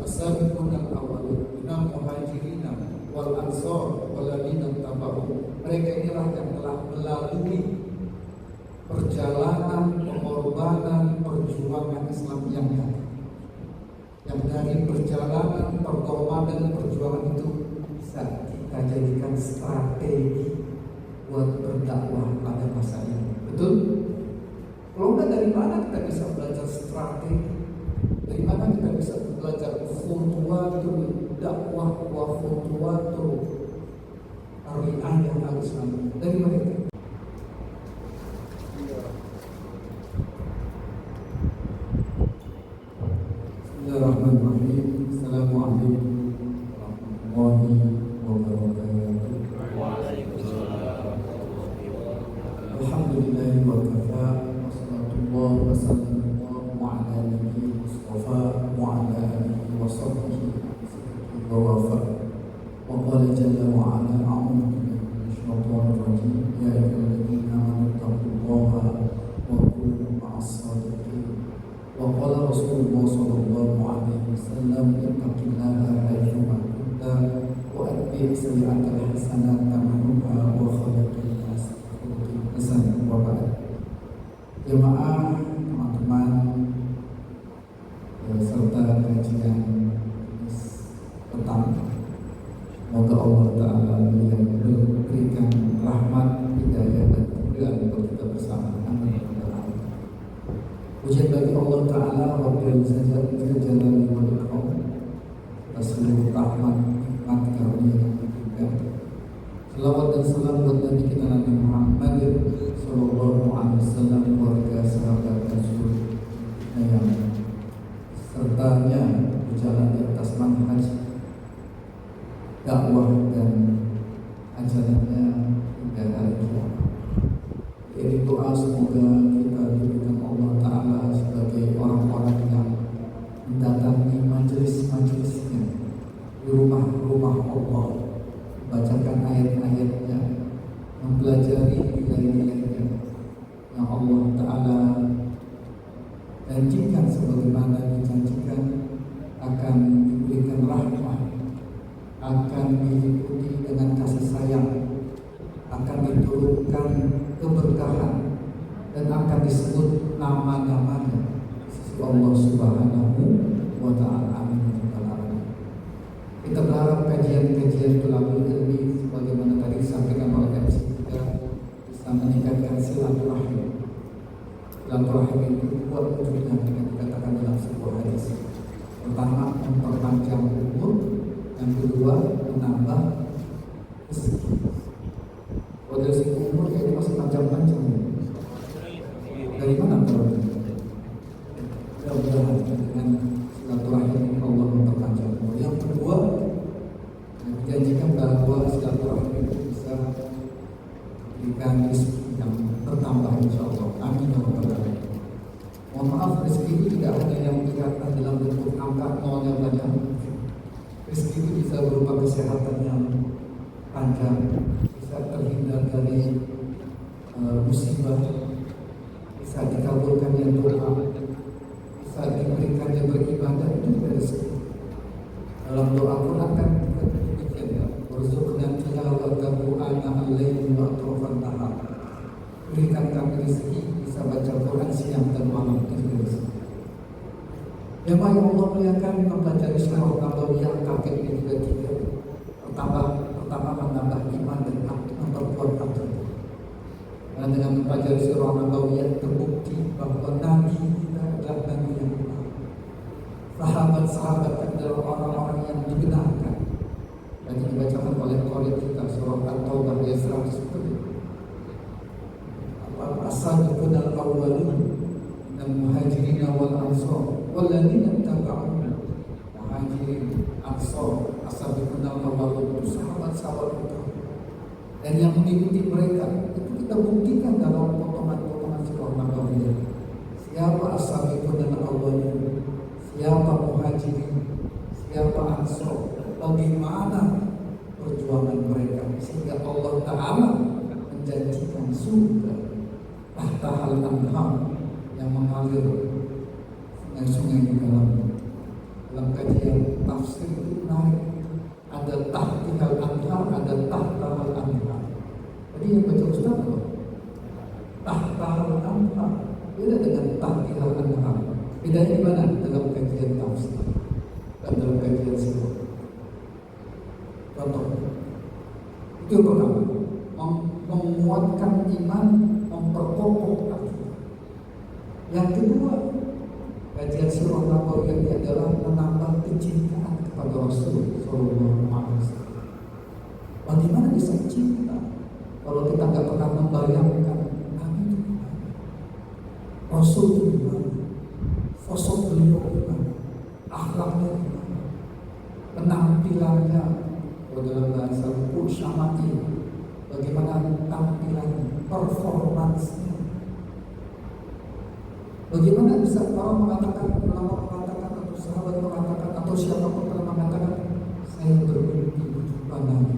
as-sabiqun al-awwalun minal muhajirin wal ansor walladzina tabauhum. Mereka inilah yang telah melalui perjalanan pengorbanan perjuangan Islam yang nyata. Yang dari perjalanan pengorbanan perjuangan itu bisa kita jadikan strategi buat berdakwah pada masa ini. Betul? Kalau enggak, dari mana kita bisa belajar strategi? Dari mana kita bisa belajar khutuwatul dakwah wa khutuwatul ri'ayah al-Islam? Dari mereka. Bismillahirrahmanirrahim. Assalamualaikum warahmatullahi wabarakatuh. Alhamdulillahi wa kafa. Wassalatu wassalamu ala nabiyil mustafa wa ala alihi wa sahbihi wa wafa. Wa qala jalla wa ala a'udzu billahi minasyaitonir rajim. Ya ayyuhalladzina amanu taqullaha wa kunu ma'as shadiqin. Wa qala Rasulullah sallallahu alaihi wasallam ittaqillaha haitsu ma kunta wa atbi' sayyi'atal hasanata tamhuha wa khaliqin nas khuluqin hasan. Wa ba'd. Jemaah, teman-teman, serta kajian petang, semoga Allah Ta'ala memberikan rahmat, hidayah dan kemuliaan untuk kita bersama. Amin. Puji bagi Allah Ta'ala, Rabbil Izzati wal Jalali wal Ikram, atas seluruh rahmat, nikmat, karunia yang diberikan. Selawat dan salam buat Nabi kita Nabi Muhammad sallallahu alaihi wasallam, keluarga, sahabat dan seluruh yang sertanya berjalan di atas manhaj dakwah dan ajarannya hingga hari kiamat. Ini doa semoga kita diberikan Allah Ta'ala sebagai orang-orang yang mendatangi majelis-majelisnya di rumah-rumah Allah, membacakan ayat-ayatnya, mempelajari nilai-nilainya yang Allah Ta'ala janjikan, sebagaimana dijanjikan akan diberikan rahmat, akan diikuti dengan kasih sayang, akan diturunkan keberkahan, dan akan disebut nama-namanya di sisi Allah Subhanahu wa Ta'ala. Amin. Kita berharap kajian-kajian tulabul ilmi sebagaimana tadi disampaikan oleh MC kita bisa meningkatkan silaturahim. Silaturahim itu buat wujudnya yang dikatakan dalam sebuah hadis. Pertama, memperpanjang umur. Yang kedua, menambah rezeki. Kalau dari segi umur kayaknya masih panjang-panjang. Dari mana berarti? Mudah-mudahan dengan silaturahim Allah memperpanjang umur. Yang kedua, dijanjikan bahwa silaturahim itu bisa memberikan rezeki yang bertambah, insya Allah. Amin ya rabbal alamin. Mohon maaf, rezeki itu tidak hanya yang kelihatan dalam bentuk angka nolnya banyak. Rezeki itu bisa berupa kesehatan yang panjang, bisa terhindar dari musibah, bisa dikabulkannya doa, bisa diberikannya beribadah. Itu juga rezeki. Dalam doa Quran kan demikian ya, warzuqna tilawatahu ana al-laili wa atrafan nahar. Berikan kami rezeki bisa baca Quran siang dan malam, itu juga rezeki. Yang Allah muliakan, mempelajari surah Nabawiyah kakek ini juga tiga. Pertama menambah iman dan memperkuat akal. Karena dengan mempelajari surah Nabawiyah terbukti bahwa Nabi kita adalah Nabi yang benar. Sahabat-sahabat adalah orang-orang yang dibenarkan. Dan dibacakan oleh qari kita surah At-Taubah ayat 110. As-sabiqun al-awwalun minal muhajirin wal ansor walladzina tabauhum. Muhajirin, ansor, as-sabiqun al-awwalun itu sahabat-sahabat kita. Dan yang mengikuti mereka itu kita buktikan dalam potongan-potongan surah Nabawiyah. Siapa as-sabiqun al-awwalun, siapa muhajirin, siapa ansor, bagaimana perjuangan mereka sehingga Allah Ta'ala menjanjikan surga tahtahal anhar yang mengalir sungai-sungai di dalamnya. dalam kajian tafsir itu menarik. Ada tahtihal anhar, ada tahtahal anhar. Jadi yang baca Ustaz apa? Tahtahal anhar beda dengan tahtihal anhar. Bedanya di mana? Dalam kajian tafsir dan dalam kajian sirah. Contoh, itu yang pertama, menguatkan iman, memperkokoh akidah. Yang kedua, kajian sirah Nabawiyah ini adalah menambah kecintaan kepada Rasul Sallallahu Alaihi Wasallam. Bagaimana bisa cinta kalau kita nggak pernah membayangkan Nabi itu gimana, Rasul itu gimana, sosok beliau gimana, akhlaknya gimana, penampilannya, dalam bahasa Syamati, bagaimana tampilannya, performansnya. Bagaimana bisa orang mengatakan, ulama mengatakan, atau sahabat mengatakan, atau siapapun pernah mengatakan, saya bermimpi berjumpa Nabi.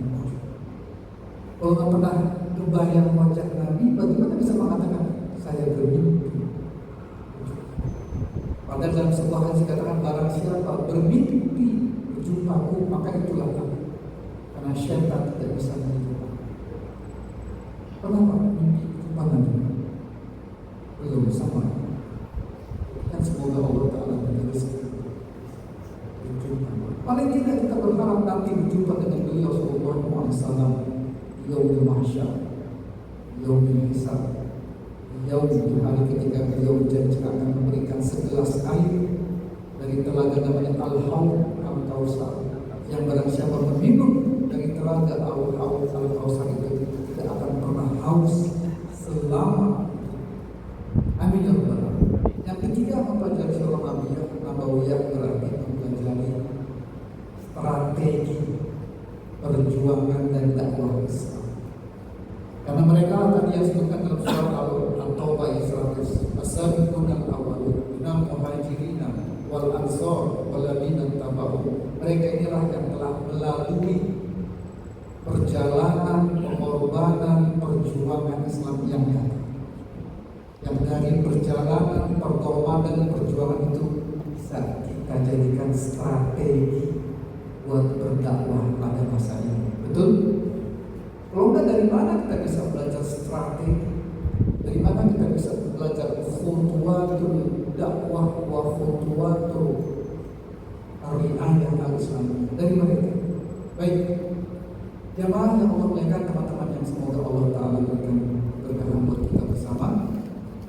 Kalau nggak pernah kebayang wajah Nabi, bagaimana bisa mengatakan saya bermimpi? Padahal dalam sebuah hadis dikatakan, barang siapa bermimpi berjumpaku, maka itulah Nabi. Karena syaitan tidak bisa menipu. Kenapa mimpi berjumpa Nabi? Belum sama. Dan semoga Allah Ta'ala meneruskan berjumpa. Paling tidak kita berharap nanti berjumpa dengan beliau Sallallahu Alaihi Wasallam Yaumul Mahsyar, Yaumul Hisab, Yaumul hari ketika beliau berjanji akan memberikan segelas air dari telaga namanya Al-Haud Al-Kausar, yang barang siapa meminum dari telaga Al-Haud Al-Kausar itu tidak akan pernah haus selama. Amin ya rabbal alamin. Yang ketiga, mempelajari sirah Nabawiyah berarti mempelajari strategi perjuangan dan dakwah Islam. Karena mereka tadi yang disebutkan dalam surat Al-Taubah ayat 100, as-sabiqun al-awwalun minal muhajirin wal ansar wal ladzina tabauhum. Mereka inilah yang telah melalui perjalanan pengorbanan perjuangan Islam yang nyata. Yang dari perjalanan perkorbanan perjuangan itu bisa kita jadikan strategi buat berdakwah pada masa ini. Betul? Kalau enggak, dari mana kita bisa belajar strategi? Dari mana kita bisa belajar khutuwatul dakwah wa khutuwatul riayah al-Islam? Dari mereka. Baik, jamaah yang Allah muliakan, teman-teman yang semoga Allah Ta'ala berikan berkahan buat kita bersama.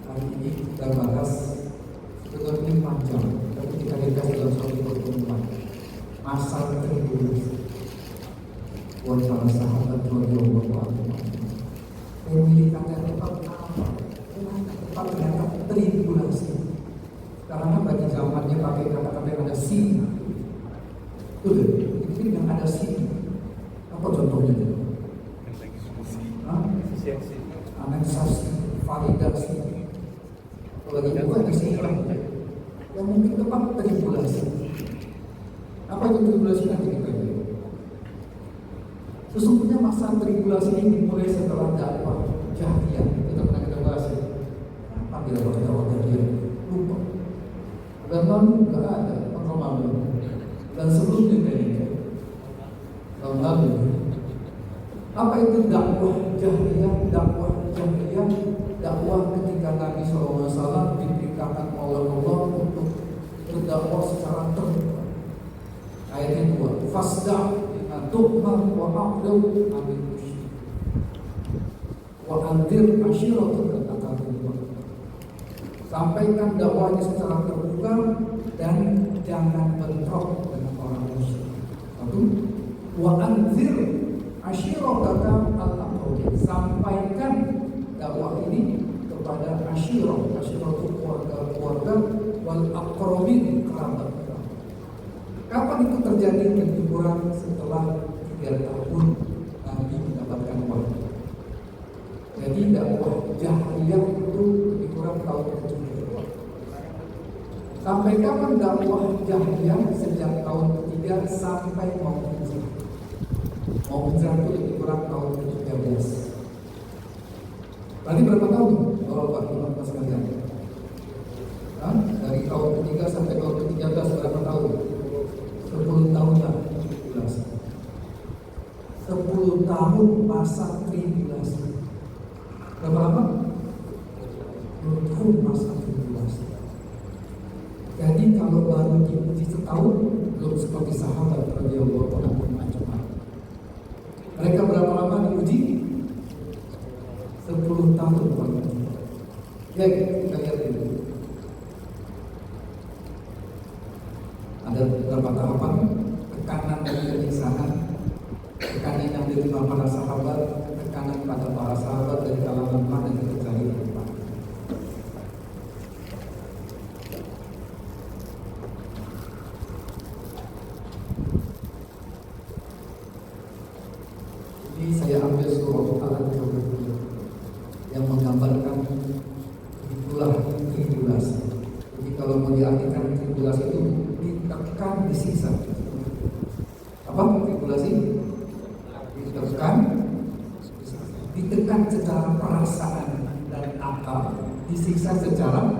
Hari ini kita bahas sebetulnya panjang, tapi kita lihat dalam suatu pertemuan masa tribulasi buat para sahabat radhiyallahu anhum. Memilih kata yang tepat apa? Tepat ternyata tribulasi. Karena bagi zamannya pakai kata-kata yang ada sin. Betul, itu yang ada sin. Apa contohnya? Aneksasi, validasi. Kalau lagi bukan istilah yang mungkin tepat tribulasi. Apa itu tribulasi nanti kita lihat. Sesungguhnya masa tribulasi ini dimulai setelah dakwah Jahriyah. Kita pernah kita bahas ya. Apa tidak pakai dakwah Jahriyah? Lupa. Dan lalu nggak ada tahun lalu. Dan sebelumnya kayaknya tahun lalu. Apa itu dakwah Jahriyah? Dakwah Jahriyah, dakwah ketika Nabi SAW diperintahkan oleh Allah untuk berdakwah secara terbuka. Ayat yang kedua, fasda' tuhmar wa a'lam amin musyrik wa anzir ashiratak al-aqrabin. Sampaikan dakwahnya secara terbuka dan jangan bentrok dengan orang musyrik. Satu, wa anzir ashiratak al-aqrabin. Sampaikan dakwah ini kepada ashirah itu keluarga wal aqrabin, kerabat. Kapan itu terjadi? Lebih kurang setelah 3 tahun Nabi mendapatkan wahyu. Jadi dakwah Jahriyah itu lebih kurang tahun ke-7. Sampai kapan dakwah Jahriyah? Sejak tahun ke-3 sampai mau hijrah. Mau hijrah itu lebih kurang tahun ke-13. Berarti berapa tahun? Bapak Ibu sekalian. Dari tahun ke-3 sampai tahun ke-13 berapa tahun? tahun masa tribulasi. Berapa lama? 10 tahun masa tribulasi. Jadi kalau baru diuji setahun, belum seperti sahabat radhiyallahu anhum ajma'in. Mereka berapa lama diuji? 10 tahun paling. Ya, kita lihat dulu. Ada beberapa tahapan tekanan dan penyiksaan, tekanan yang diterima para sahabat, tekanan pada para sahabat dari kalangan mana yang terjadi di depan. Ini saya ambil surah Al-Anqabut yang menggambarkan itulah tribulasi. Jadi kalau mau diartikan tribulasi itu ditekan, disiksa. Apa tribulasi? Ditekan secara perasaan dan akal, disiksa secara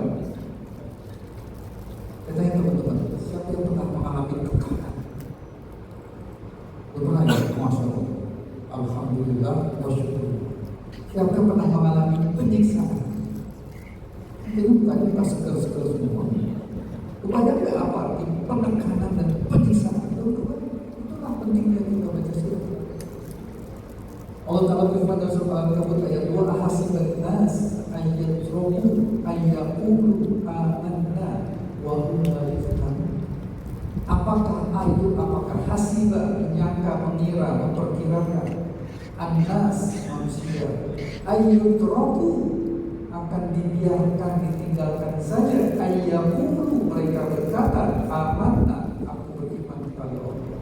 katanya teman-teman, siapa yang pernah mengalami tekanan? Pernah ya? Masya Allah, alhamdulillah, wasyukur. Siapa yang pernah mengalami penyiksaan? Jadi bukan kita seger-seger semua. Kepada apa? Penekanan dan penyiksaan. Itulah pentingnya kita baca surah. Allah Ta'ala berfirman dalam surah Al-Ankabut ayat 2, ahasiban nas ayyatraku ayyaqulu amanna wa hum la yuftanun. Apakah hasiba, menyangka, mengira, memperkirakan annas, manusia, ayyutraku, akan dibiarkan, ditinggalkan saja, ayyaqulu, mereka berkata amanna, aku beriman kepada Allah,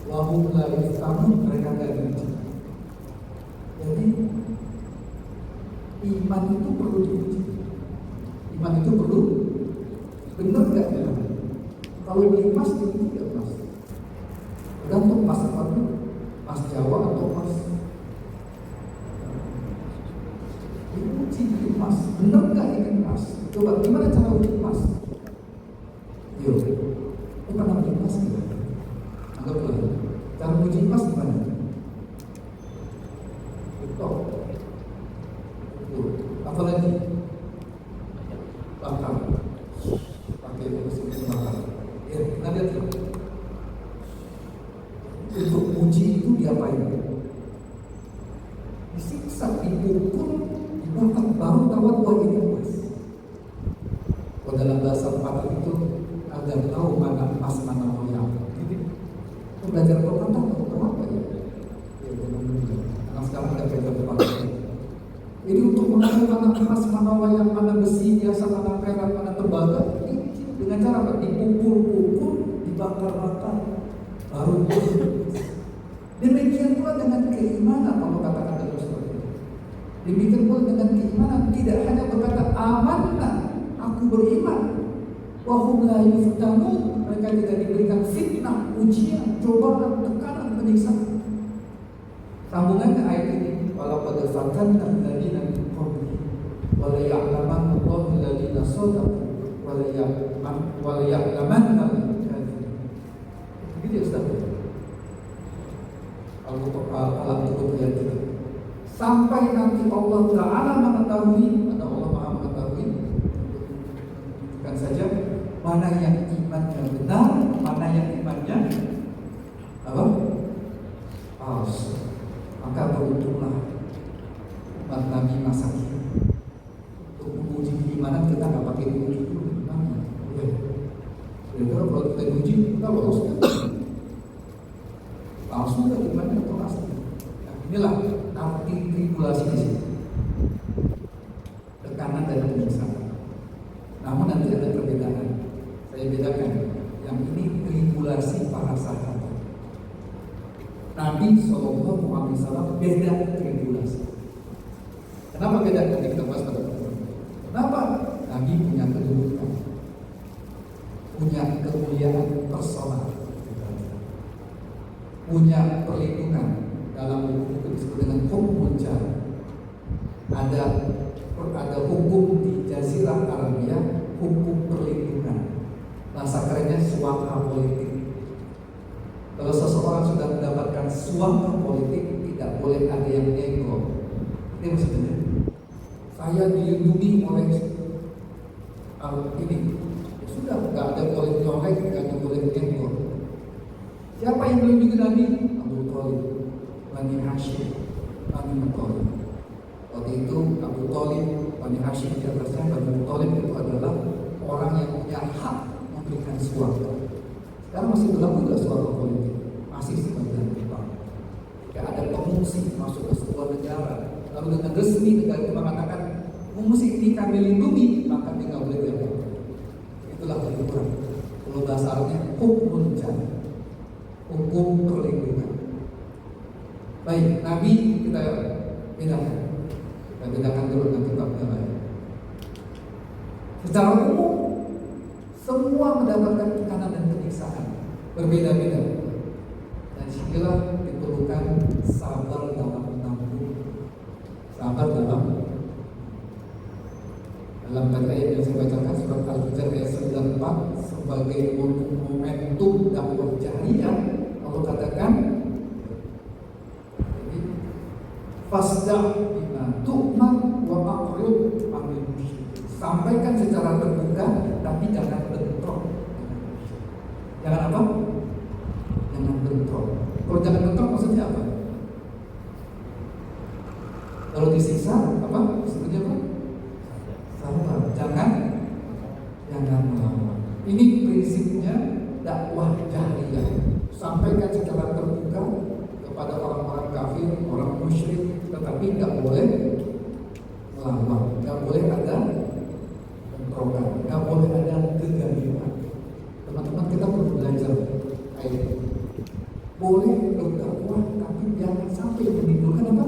wa hum la yuftanun, mereka tidak diuji. Jadi iman itu perlu diuji. Iman itu perlu, benar gak iman? Kalau beli emas diuji gak emas? Tergantung emas apa itu, emas Jawa atau emas. Diuji beli emas, benar gak ini emas? Coba gimana cara uji emas? Yuk, lu pernah beli emas gak? Anggaplah, cara uji emas gimana? Apalagi bakar, pakai mesin bakar. Ya, kita lihat untuk uji itu diapain? Disiksa, dipukul, dibakar, baru tahu bahwa ini emas. Kalau dalam bahasa pakar itu agar tahu mana emas, mana loyang. Itu belajar Quran tahu apa ya? Ya, karena sekarang ada belajar pakar. Jadi untuk mengetahui mana emas, mana wayang, mana besi biasa, mana perak, mana tembaga, ini dengan cara apa? Dipukul-pukul, dibakar-bakar, baru demikian pula dengan keimanan. Allah katakan dalam surat ini. Demikian pula dengan keimanan, tidak hanya berkata amanah, aku beriman, wa hum la yuftanun, mereka tidak diberikan fitnah, ujian, cobaan, tekanan, penyiksaan. Sambungannya ayat ini, walaqad fatanna alladziina min qablihim wa la ya'lamanna Allahu alladziina shadaqu wa la ya'lamanna al-kaadzibin. Begitu Ustaz. Al-Qur'an ayat itu. Sampai nanti Allah Ta'ala mengetahui, ada Allah Maha mengetahui, bukan saja mana yang imannya benar, mana yang imannya apa? Palsu. Maka beruntunglah umat Nabi masa kini. Untuk menguji keimanan kita nggak pakai uji dulu imannya. Ya. Kalau kita diuji kita lolos kan? Langsung kan imannya atau asli. Nah, inilah arti tribulasi di sini. Tekanan dan penyiksaan. Namun nanti ada perbedaan. Saya bedakan. Yang ini tribulasi para sahabat. Nabi SAW beda tribulasi. Kenapa beda? Nanti kita bahas pada pertemuan. Kenapa? Nabi punya kedudukan, punya kemuliaan personal, punya perlindungan dalam hukum disebut dengan hukum jar. Ada hukum di Jazirah Arabia, hukum perlindungan. Bahasa kerennya suaka politik. Kalau seseorang sudah mendapatkan suaka politik, tidak boleh ada yang ego. Ini maksudnya. Saya dilindungi oleh ini. Ya sudah, nggak ada boleh nyolek, nggak ada boleh ego. Siapa yang melindungi Nabi? Abu Thalib, Bani Hashim, Bani Muthalib. Waktu itu Abu Thalib, Bani Hashim di atasnya, Bani Muthalib itu adalah orang yang punya hak memberikan suara. Sekarang masih berlaku nggak suara politik? Masih sebagian besar. Jika ada pengungsi masuk ke sebuah negara, lalu dengan resmi negara itu mengatakan pengungsi ini kami lindungi, maka dia nggak boleh diapa. Itulah perlindungan. Kalau bahasa Arabnya hukum jannah, hukum perlindungan. Baik, Nabi kita bedakan. Kita bedakan dulu nanti babnya lain. Secara umum semua mendapatkan tekanan dan penyiksaan berbeda-beda. Dan disinilah diperlukan sabar dalam menampung, sabar dalam ayat yang saya bacakan surat Al-Hijr ayat 94 sebagai momentum dakwah jariyah. Allah katakan, fasda' bima tu'mar wa a'rid 'anil musyrik. Sampaikan secara terbuka, tapi jangan bentrok. Jangan apa? Jangan bentrok. Kalau jangan bentrok maksudnya apa? Kalau disiksa apa? Sebenarnya apa? Sabar. Jangan melawan. Ini prinsipnya dakwah jariyah. Sampaikan secara terbuka kepada orang-orang kafir, orang musyrik, tetapi nggak boleh melawan, nggak boleh ada bentrokan, nggak boleh ada kegaduhan. Teman-teman, kita perlu belajar ayat ini. Boleh berdakwah, tapi jangan sampai menimbulkan apa?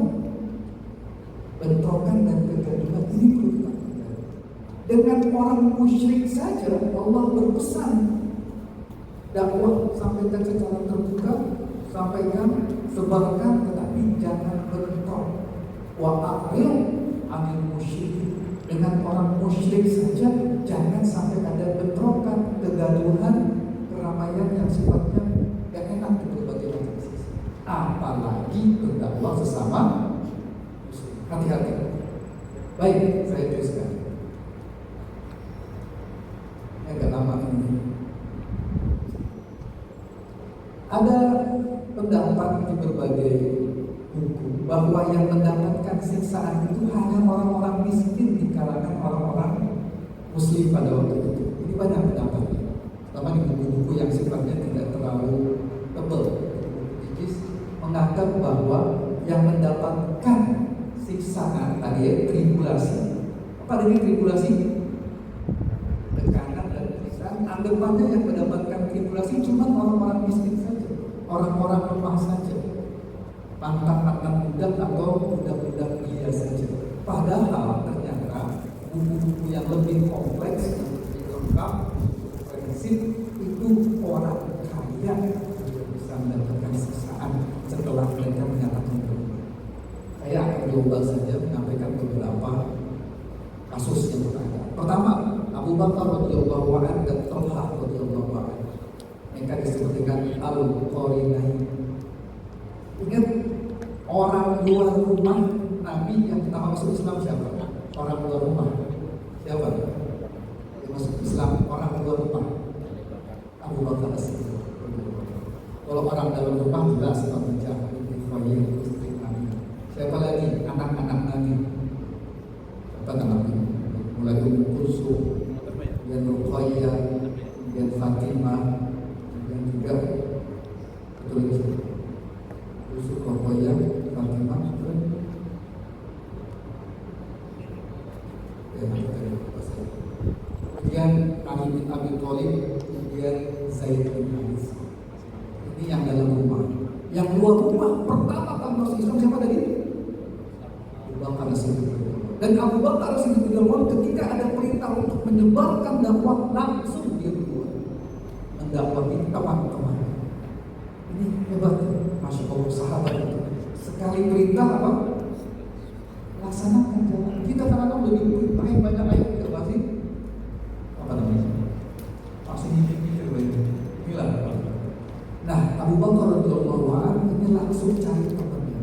Bentrokan dan kegaduhan. Ini perlu kita pelajari. Dengan orang musyrik saja Allah berpesan dakwah, sampaikan secara terbuka, sampaikan, sebarkan, tetapi jangan bentrok. Wa a'rid 'anil musyrik. Dengan orang musyrik saja jangan sampai ada bentrokan, kegaduhan, keramaian yang sifatnya gak enak di berbagai macam sisi. Apalagi berdakwah sesama muslim. Hati-hati. Baik, saya teruskan. Ini agak lama ini. Ada pendapat di berbagai buku bahwa yang mendapatkan siksaan itu hanya orang-orang miskin di kalangan orang-orang muslim pada waktu itu. Ini banyak pendapatnya. Pertama di buku-buku yang sifatnya tidak terlalu tebal, tipis, menganggap bahwa yang mendapatkan siksaan tadi tribulasi. Apa ini tribulasi? Tekanan dan siksaan. Anggapannya yang mendapatkan tribulasi cuma orang-orang miskin saja, orang-orang lemah saja, mantan-mantan budak atau budak-budak dia saja. Padahal ternyata buku-buku yang lebih kompleks, lebih lengkap, prinsip itu orang kaya juga bisa mendapatkan siksaan setelah mereka menyatakan berubah. Saya akan coba saja menyampaikan beberapa kasus yang ada. Pertama, Abu Bakar radhiyallahu anhu dan Talha radhiyallahu anhu. Mereka disebut dengan Al-Qarinain. Ingat, orang luar rumah Nabi yang pertama masuk Islam siapa? Orang luar rumah. Siapa? Yang masuk Islam orang luar rumah. Abu Bakar As-Siddiq. Kalau orang dalam rumah jelas Abu Jahal, istri Nabi. Siapa lagi? Anak-anak Nabi. Siapa Nabi? Mulai Ummu Kulsum, dan Ruqayyah, dan Fatimah, dan juga betul Yusuf, Ruqayyah, Fatimah, kemudian Ali bin Abi Thalib, kemudian Zaid bin Haris. Ini yang dalam rumah. Yang luar rumah pertama kali masuk Islam siapa tadi? Abu Bakar As-Siddiq. Dan Abu Bakar As-Siddiq ketika ada perintah untuk menyebarkan dakwah, langsung dia keluar mendakwahi teman-teman. Ini hebat, Masya Allah, sahabat itu. Sekali perintah apa? Laksanakan. Kita kadang-kadang lebih perintahin banyak ayat tidak pasti apa namanya? Langsung dipikir inilah. Nah, Abu Bakar radhiyallahu anhu ini langsung cari temannya.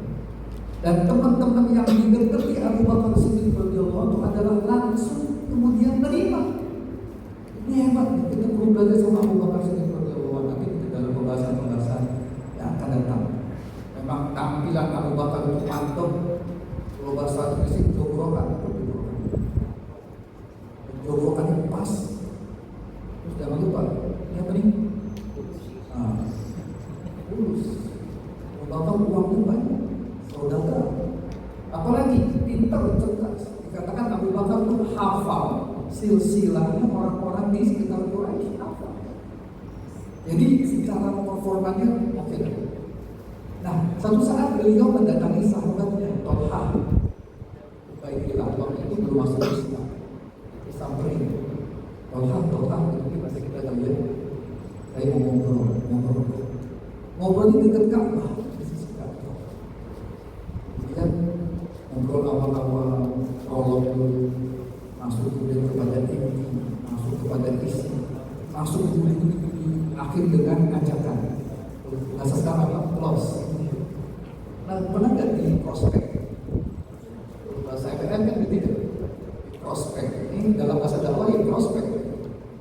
Dan teman-teman yang mendekati Abu Bakar Siddiq radhiyallahu anhu adalah langsung kemudian menerima. Ini hebat, kita perlu belajar sama Abu Bakar Siddiq radhiyallahu anhu. Nanti kita dalam pembahasan yang akan datang. Memang tampilan Abu Bakar itu mantap. Kalau bahasa Inggris jogorokan, jogorokan yang pas. Terus jangan lupa, ini apa nih? Lulus. Abu Bakar uangnya banyak. Saudara, apalagi pintar, cerdas. Dikatakan Abu Bakar itu hafal silsilahnya orang-orang di sekitar Quraisy, hafal. Jadi secara performanya oke. Nah, satu saat beliau mendatangi sahabatnya Tolha. Baiklah, waktu itu belum masuk Islam. Disamperin. Tolha, ini masih kita lihat. Saya mau ngobrol di dekat Ka'bah. Ngobrol awal-awal prolog dulu, masuk kemudian kepada inti, masuk kepada isi, masuk akhir dengan ajakan. Bahasa sekarang apa? Close. Nah, pernah nggak di prospek? Bahasa MLM kan begitu. Prospek ini dalam bahasa dakwah ya prospek.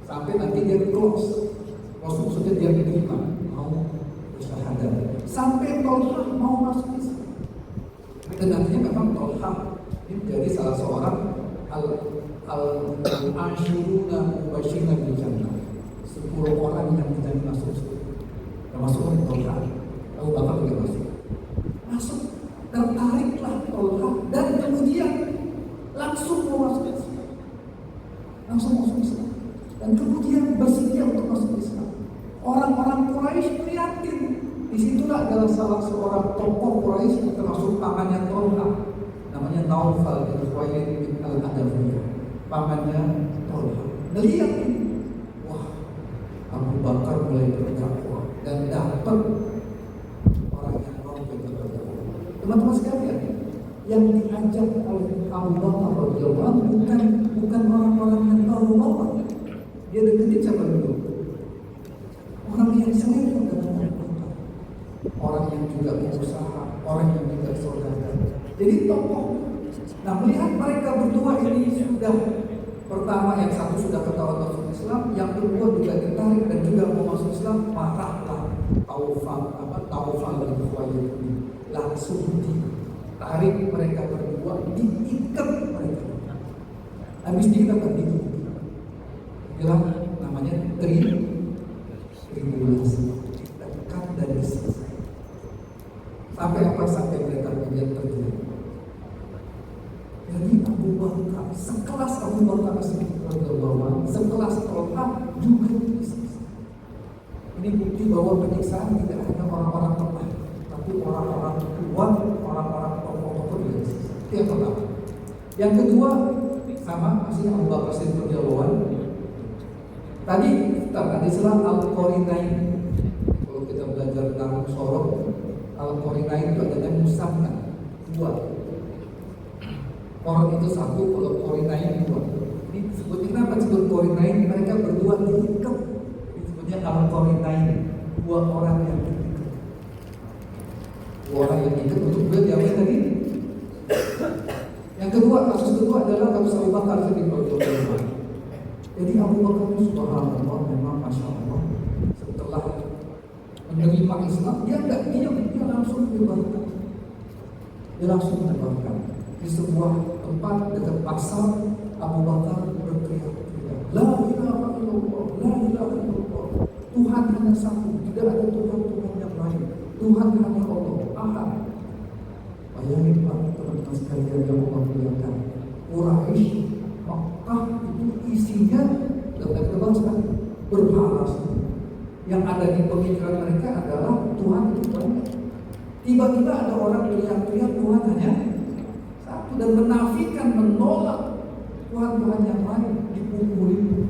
Sampai nanti dia close. Close maksudnya dia menerima, mau bersyahadat. Sampai Tolha mau masuk Islam. Dan nantinya memang Tolha ini menjadi salah seorang al-ashuruna mubashirina bil jannah. 10 orang yang tidak masuk surga. Termasuk Tolha. Abu Bakar juga masuk. Tertariklah Tolha dan kemudian langsung mau masuk Islam. Dan kemudian bersedia untuk masuk Islam. Orang-orang Quraisy prihatin. Disitulah adalah salah seorang tokoh Quraisy yang termasuk pamannya Tolha, namanya Naufal bin Khuwailid bin Al-Adawiyah. Pamannya Tolha melihat ini, wah, Abu Bakar mulai berdakwah dan dapat orang yang mau berdakwah. Teman-teman sekalian, yang diajak oleh Abu Bakar radhiyallahu anhu bukan orang-orang yang tahu Allah. Dia deketin siapa dulu? Orang yang sering orang yang juga berusaha, orang yang juga saudara. Jadi tokoh. Nah, melihat mereka berdua ini sudah pertama yang satu sudah ketahuan masuk Islam, yang kedua juga ditarik dan juga mau masuk Islam, marahlah Taufal bin Khuwailid ini langsung ditarik mereka berdua, diikat mereka. Habis diikat tadi bilang namanya tribulasi, dekat dari sisi. Sampai mereka kemudian terjadi. Jadi Abu Bakar, sekelas Abu Bakar sekelas Tolha juga bisa. Ini bukti bahwa penyiksaan tidak hanya orang-orang lemah, tapi orang-orang kuat, orang-orang tokoh-tokoh juga bisa. Itu yang pertama. Yang kedua, sama masih Abu Bakar Siddiq radhiyallahu anhu. Tadi istilah Al-Qarinain. Kalau kita belajar tentang sorok, Al-Qarinain itu adalah musamman, 2. Orang itu 1, kalau Qarinain 2. Ini disebutnya kenapa disebut Qarinain? Mereka berdua diikat. Disebutnya Al-Qarinain, 2 orang yang diikat. 2 orang yang diikat untuk beliau tadi. Yang kedua, kasus kedua adalah kasus Abu Bakar Siddiq radhiyallahu anhu. Jadi Abu Bakar itu subhanallah memang masya Allah, setelah menerima Islam dia nggak diam, dia langsung dibakar. Dia langsung dibakar di sebuah tempat dekat pasar. Abu Bakar berteriak-teriak, La ilaha illallah, La ilaha illallah. Tuhan hanya satu, tidak ada Tuhan yang lain. Tuhan hanya Allah, Ahad. Bayangin Pak, teman-teman sekalian yang Allah muliakan, Quraisy Makkah itu isinya dapat kita berhala. Yang ada di pemikiran mereka adalah Tuhan itu banyak. Tiba-tiba ada orang teriak-teriak Tuhan hanya satu dan menafikan, menolak Tuhan-Tuhan yang lain, dipukuli.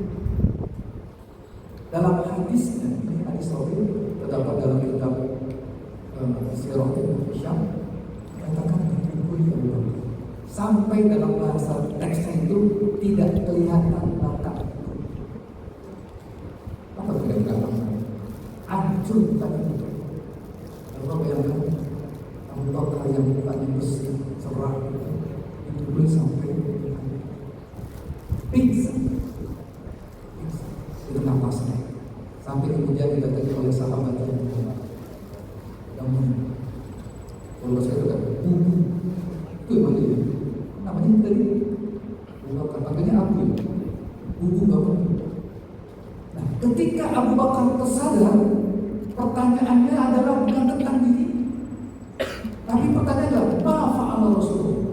Dalam hadisnya, ini hadis sahih terdapat dalam kitab Sirah Ibnu Hisham, katakan dipukuli Allah. Sampai dalam bahasa teksnya itu tidak kelihatan belakang. Apa kira-kira hancur tadi? Kalau bayangkan Abu Bakar yang mukanya bersih, cerah, itu boleh sampai pingsan itu napasnya. Sampai kemudian didatangi oleh sahabat yang kalau saya kata bubu itu yang mana ya? Namanya tadi Abu Bakar, makanya Abu bubu bangun. Nah, ketika Abu Bakar tersadar, pertanyaannya adalah bukan tentang diri, tapi pertanyaannya adalah ma fa'ala Rasulullah.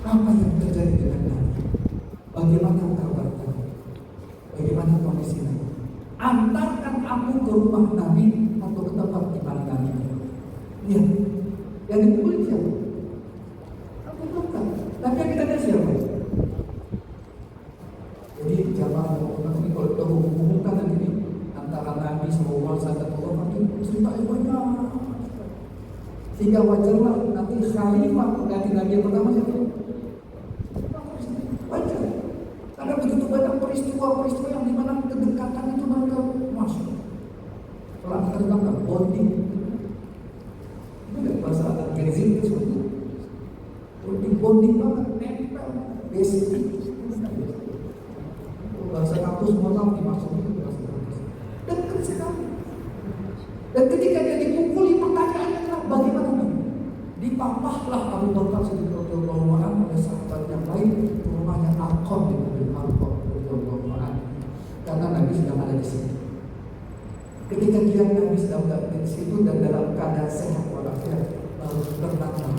Apa yang terjadi dengan Nabi? Bagaimana kabarnya? Bagaimana kondisi Nabi? Antarkan aku ke rumah Nabi atau ke tempat di mana Nabi? Lihat, yang dipukul siapa? Abu Bakar. Tapi yang kita lihat siapa? Jadi jamaah orang ini kalau kita hubungkan ini antara Nabi SAW dan Muhammad itu cerita yang banyak. Sehingga wajarlah nanti khalifah pengganti Nabi yang pertama siapa? Wajar. Karena begitu banyak peristiwa-peristiwa yang dimana kedekatan itu mereka masuk. Kalau kita katakan bonding, itu nggak bahasa anak Genzin itu seperti bonding banget, nempel, basic. Bahasa kampus semua tahu dimaksud itu bahasa kampus. Dekat sekali. Dan ketika dia dipukuli, pertanyaannya adalah bagaimana nih? Dipapahlah Abu Bakar radhiyallahu anhu oleh sahabat yang lain ke rumahnya Arqam bin radhiyallahu anhu. Karena Nabi sedang ada di situ. Ketika Nabi sedang ada di situ dan dalam keadaan sehat walafiat, lalu tenang.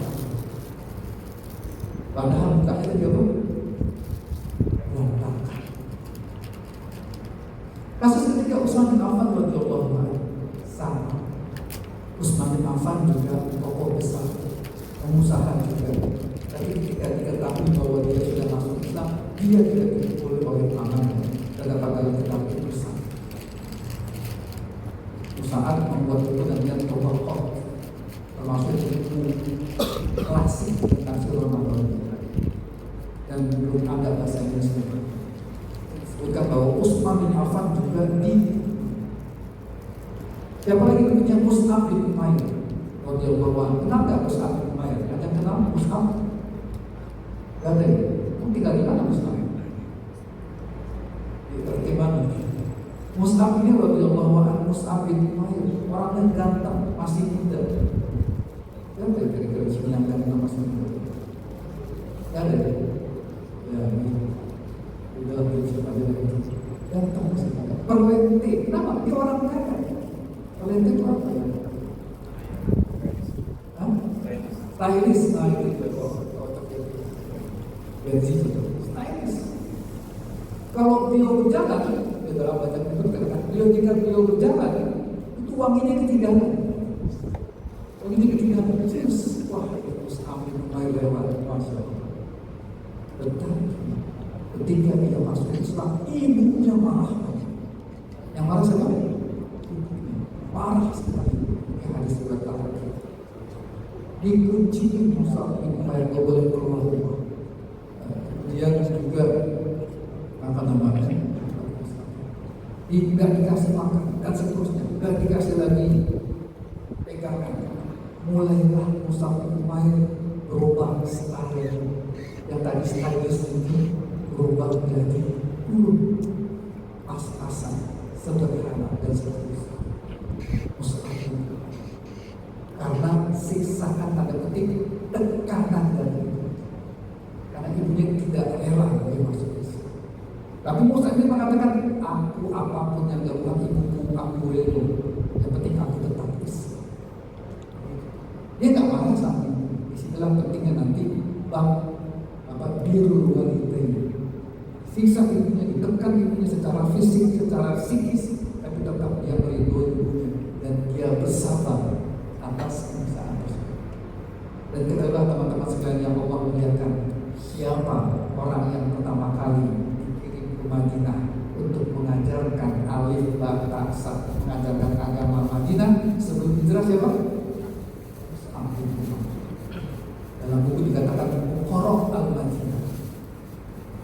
Padahal mukanya dia pun berantakan. Kasus ketika Utsman bin Affan radhiyallahu anhu sama. Utsman bin Affan juga tokoh besar, pengusaha juga. Tapi ketika diketahui bahwa dia sudah masuk Islam, dia tidak dipukul oleh pamannya. Kadang-kadang kita berusaha. Usaha membuat itu dan yang tokoh, termasuk buku klasik tentang Ramadan. Dan belum ada bahasa Inggris. Sebutkan bahwa Utsman bin Affan juga di siapa lagi punya Mus'ab bin Umair radhiyallahu anhu. Kenal nggak Mus'ab bin Umair? Ada yang kenal Mus'ab? Gak ada ya? Kamu tinggal di mana Mus'ab? Di mana? Mus'ab ini radhiyallahu anhu, Mus'ab bin Umair, orang yang ganteng, masih muda. Gak ada kira-kira sembilan kali masih muda. Gak ada ya? Ya ini udah siapa aja lagi ganteng masih muda. Perlente, kenapa? Dia orang kaya. Perlente itu apa ya? Stylish, itu bensin itu stylish. Kalau beliau berjalan, dalam baca itu dikatakan jika beliau berjalan, itu wanginya ketinggalan. Wanginya ketinggalan. Wah, itu sambil mulai lewat, masya Allah. Tetapi ketika dia masuk Islam, ibunya marah. Yang marah siapa? Marah sekali. Hadis berkata, dikunci Mus'ab bin Umair, nggak boleh keluar rumah. Dia juga apa namanya? Tidak dikasih makan dan seterusnya, tidak dikasih lagi pegangan. Mulailah Mus'ab bin Umair berubah style yang tadi stylish ini berubah menjadi pas-pasan, sederhana dan seterusnya. Mus'ab bin Umair karena siksaan tanda petik tekanan dari itu, karena ibunya tidak rela dia masuk Islam. Tapi Mus'ab bin mengatakan, aku apapun yang dilakukan ibuku, aku rela. Yang penting aku tetap Islam. Dia nggak marah sama ibu. Disitulah pentingnya nanti birrul walidain. Siksa ibunya, ditekan ibunya secara fisik, secara psikis, tapi tetap dia meridhoi ibunya dan dia bersabar atas siksaan tersebut. Dan ketahuilah teman-teman sekalian yang Allah muliakan, siapa orang yang pertama kali dikirim ke Madinah untuk mengajarkan alif ba ta sa, mengajarkan agama Madinah sebelum hijrah siapa? Dalam buku dikatakan Qurra al-Madinah,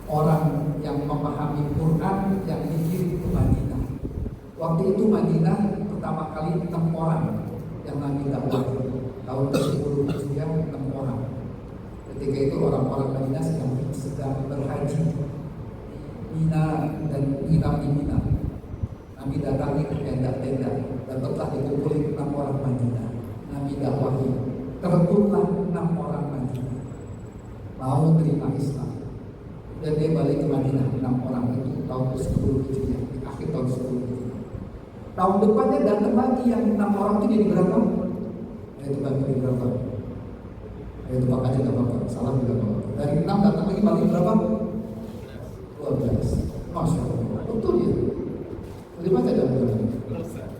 orang yang memahami Quran yang dikirim ke Madinah. Waktu itu Madinah pertama kali 6 orang yang Nabi dakwah. tahun ke-10 Hijriah 6 orang. Ketika itu orang-orang Madinah sedang berhaji di Mina dan menginap di Mina. Nabi datangi ke tenda-tenda dan telah dikumpulkan 6 orang Madinah. Nabi dakwahi, terbuklah 6 orang Madinah mau terima Islam. Dan dia balik ke Madinah, 6 orang itu tahun ke-10 Hijriah, di akhir tahun 10 Hijriah. Tahun depannya datang lagi yang 6 orang itu jadi berapa? Itu bagi jadi berapa? Itu Pak aja gak apa-apa, salah juga apa-apa. Dari 6 datang lagi balik berapa? 12. Masya Allah, betul ya? Boleh baca dalam bulan?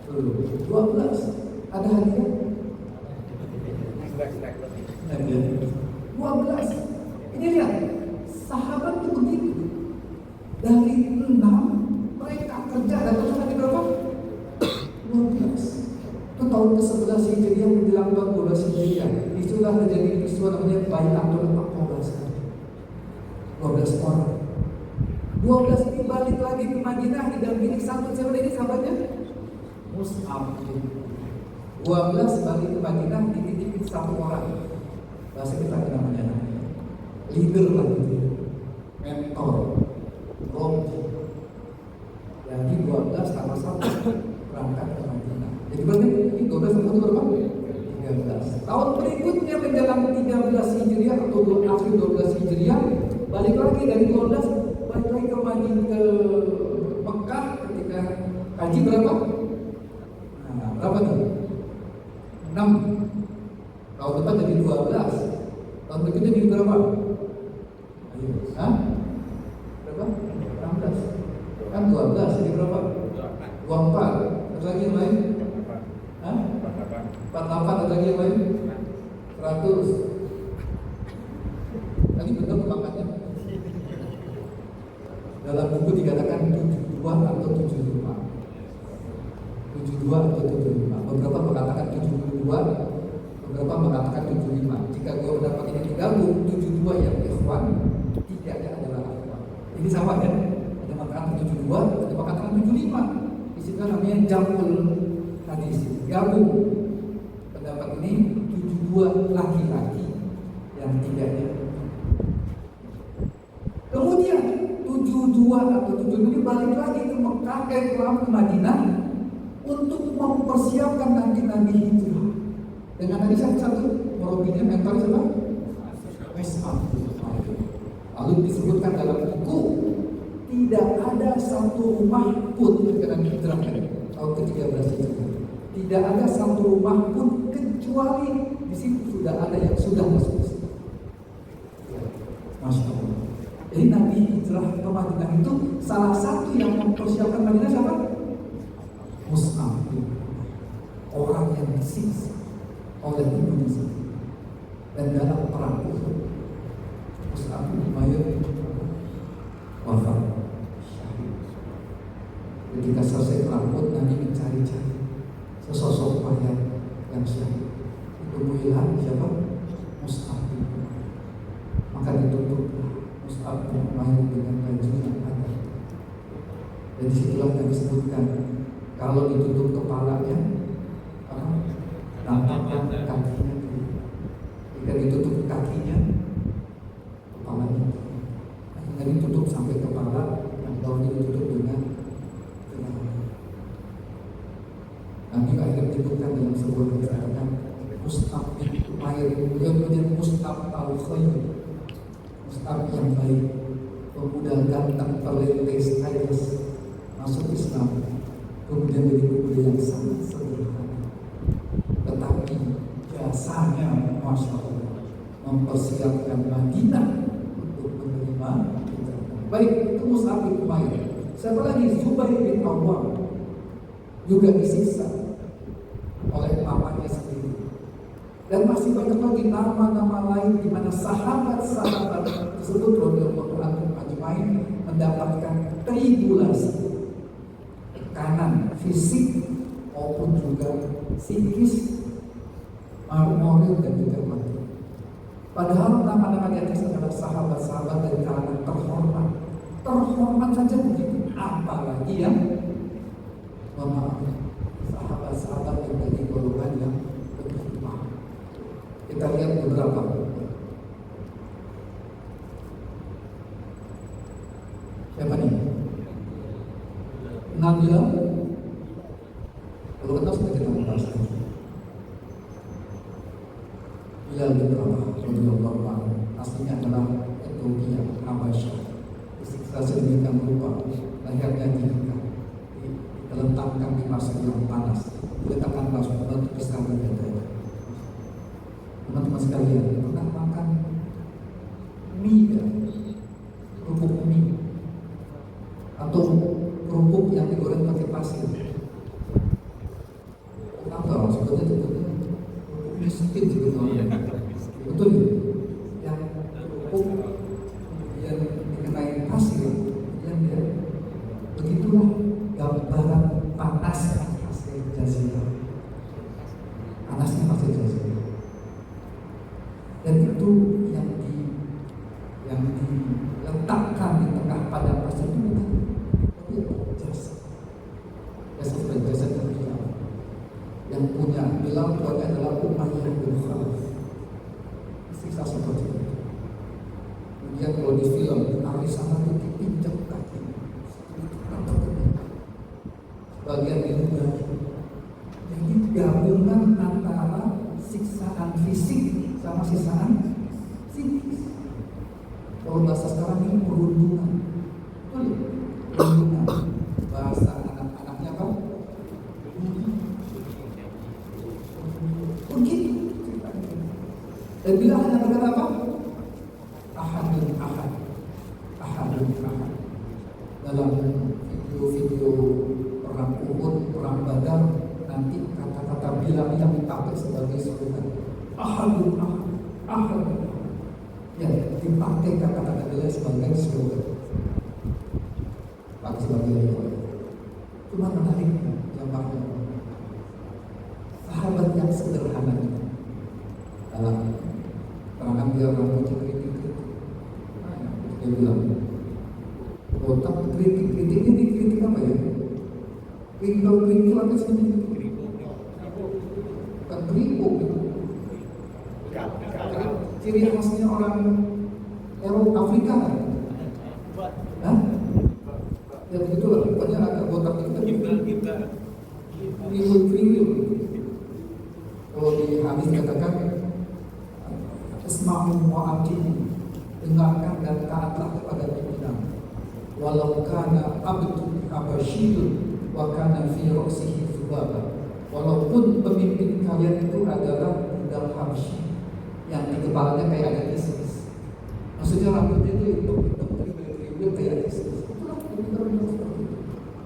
12. Ada hadiah? 12. Ini lihat, sahabat itu begitu. Dari 6 mereka kerja datang lagi berapa? 12. Itu tahun ke-11 Hijriah menjelang tahun 12 Hijriah. Itulah terjadi peristiwa namanya Bai'atul Aqabah. 12 orang. 12 ini balik lagi ke Madinah didampingi satu siapa ini sahabatnya? Mus'ab. 12 balik ke Madinah dititipin satu orang. Bahasa kita namanya leader lah gitu. Mentor. Robi. Jadi 12 tambah 1 berangkat ke Madinah. Jadi berarti ini 12 sama 1 berapa? 13. Tahun berikutnya menjelang 13 Hijriah atau akhir 12 Hijriah balik lagi dari 12 balik lagi ke Madinah ke Mekah ketika haji berapa? Nah, berapa nih? 6. Tahun depan jadi 12. Tahun berikutnya jadi berapa? Ayo, hah? Berapa? 16. Kan 12 jadi berapa? 24. Ada lagi yang lain? Hah? 48. Ada lagi yang lain? 100. Tadi benar makanya. Dalam buku dikatakan 72 atau 75. 72 atau 75. Beberapa mengatakan 72, beberapa mengatakan 75. Jika gue mendapat ini digabung 72 yang ikhwan, tiganya adalah ikhwan. Ini sama kan? Ada mengatakan 72, ada mengatakan 75. Di situ namanya jamul hadis. Gabung pendapat ini 72 laki-laki yang tiganya. Kemudian 72 atau 75 ini balik lagi ke Mekah, ke Madinah untuk mempersiapkan nanti Nabi hijrah. Dengan tadi satu merobinya mentor siapa? Mus'ab. Lalu disebutkan dalam buku tidak ada satu rumah pun ketika hijrah tahun ke-13 hijrah. Tidak ada satu rumah pun kecuali di situ sudah ada yang sudah masuk Islam. Masya Allah. Jadi Nabi hijrah ke Madinah itu salah satu yang mempersiapkan Madinah siapa? Mus'ab. Orang yang disiksa oleh Indonesia dan dalam perang Uhud Mus'ab bin Umair wafat syahid. Ketika selesai perang Uhud, Nabi mencari-cari sesosok mayat yang syahid. Ditemuilah siapa? Mus'ab bin Umair. Maka ditutuplah Mus'ab bin Umair dengan baju yang ada. Dan disitulah yang disebutkan kalau ditutup kepalanya, nampakkan kakinya. Jika ditutup kakinya, kepalanya. Nah, ditutup sampai kepala, yang bawahnya ditutup dengan celana. Nabi akhirnya menyebutkan dalam sebuah kata Mus'ab bin Umair, kemudian Mus'ab al-Khair, Mus'ab yang baik, pemuda ganteng terlentes kailas masuk Islam, kemudian menjadi pemuda yang sangat sederhana, tetapi jasanya Masya Allah mempersiapkan Madinah untuk menerima kita. Baik, itu Mus'ab bin Umair. Siapa lagi? Zubair bin Awwam juga disiksa oleh pamannya sendiri. Dan masih banyak lagi nama-nama lain di mana sahabat-sahabat tersebut radhiyallahu anhum ajmain mendapatkan tribulasi, tekanan fisik maupun juga psikis, moral dan juga mati. Padahal nama-nama di atas adalah sahabat-sahabat dari kalangan terhormat. Terhormat saja begitu, apalagi yang sahabat-sahabat yang dari golongan yang lebih lemah. Kenal Bilal? Kalau kenal sudah kita membahas. Bilal bin Rabah radhiyallahu anhu aslinya adalah Ethiopia, Habasyah. Disiksa sedemikian rupa, lehernya diletakkan di pasir yang panas, diletakkan batu besar di dada. Teman-teman sekalian, pernah makan mie ya? Kerupuk mie atau kerupuk yang digoreng pakai pasir? Apa sebetulnya itu miskin sebetulnya. Betul ya? Yang kerupuk yang dikenai pasir, yang dia begitulah gambaran panas pasir jazirah. Panasnya pasir jazirah. Dan itu yang diletakkan di tengah padang pasir itu bukan, tapi jasa sebagai jasa Bilal. Yang punya Bilal tuanya adalah Umayyah bin Khalaf. Siksa seperti itu. Kemudian kalau di film hari sana itu dipinjak kaki, bagian diludari. Jadi gabungan antara siksaan fisik sama siksaan psikis. Kalau bahasa sekarang ini perundungan. Betul ya? Perundungan. Bahasa anak-anaknya apa? Begitu. Dan bila hanya berkata apa? Ahadun ahad. Ahadun ahad. Dalam video-video perang Uhud, perang Badar, nanti kata-kata Bilal yang dipakai sebagai slogan. Ahadun ahad. Ahadun ahad. Ya, dipakai kata-kata Bilal sebagai slogan. Pakai sebagai slogan. Cuma menarik jamaahnya. Sahabat yang sederhana itu dalam terangan dia rambutnya kritik. Dia bilang, botak kritik ini dikritik apa ya? Krinkil apa sih? Bukan kripo. Ciri khasnya orang Eropa Afrika kan? Hah? Ya begitulah, pokoknya agak botak kita. Kriwil. Kalau di hadis dikatakan Isma'u wa'atimu, dengarkan dan taatlah kepada pimpinan. Walau kana abdu abasyidun wa kana fi ra'sihi dzubaba. Walaupun pemimpin kalian itu adalah budak Habsyi yang di kepalanya kayak ada kismis. Maksudnya rambutnya itu kriwil kayak kismis. Itulah pemimpin seperti itu.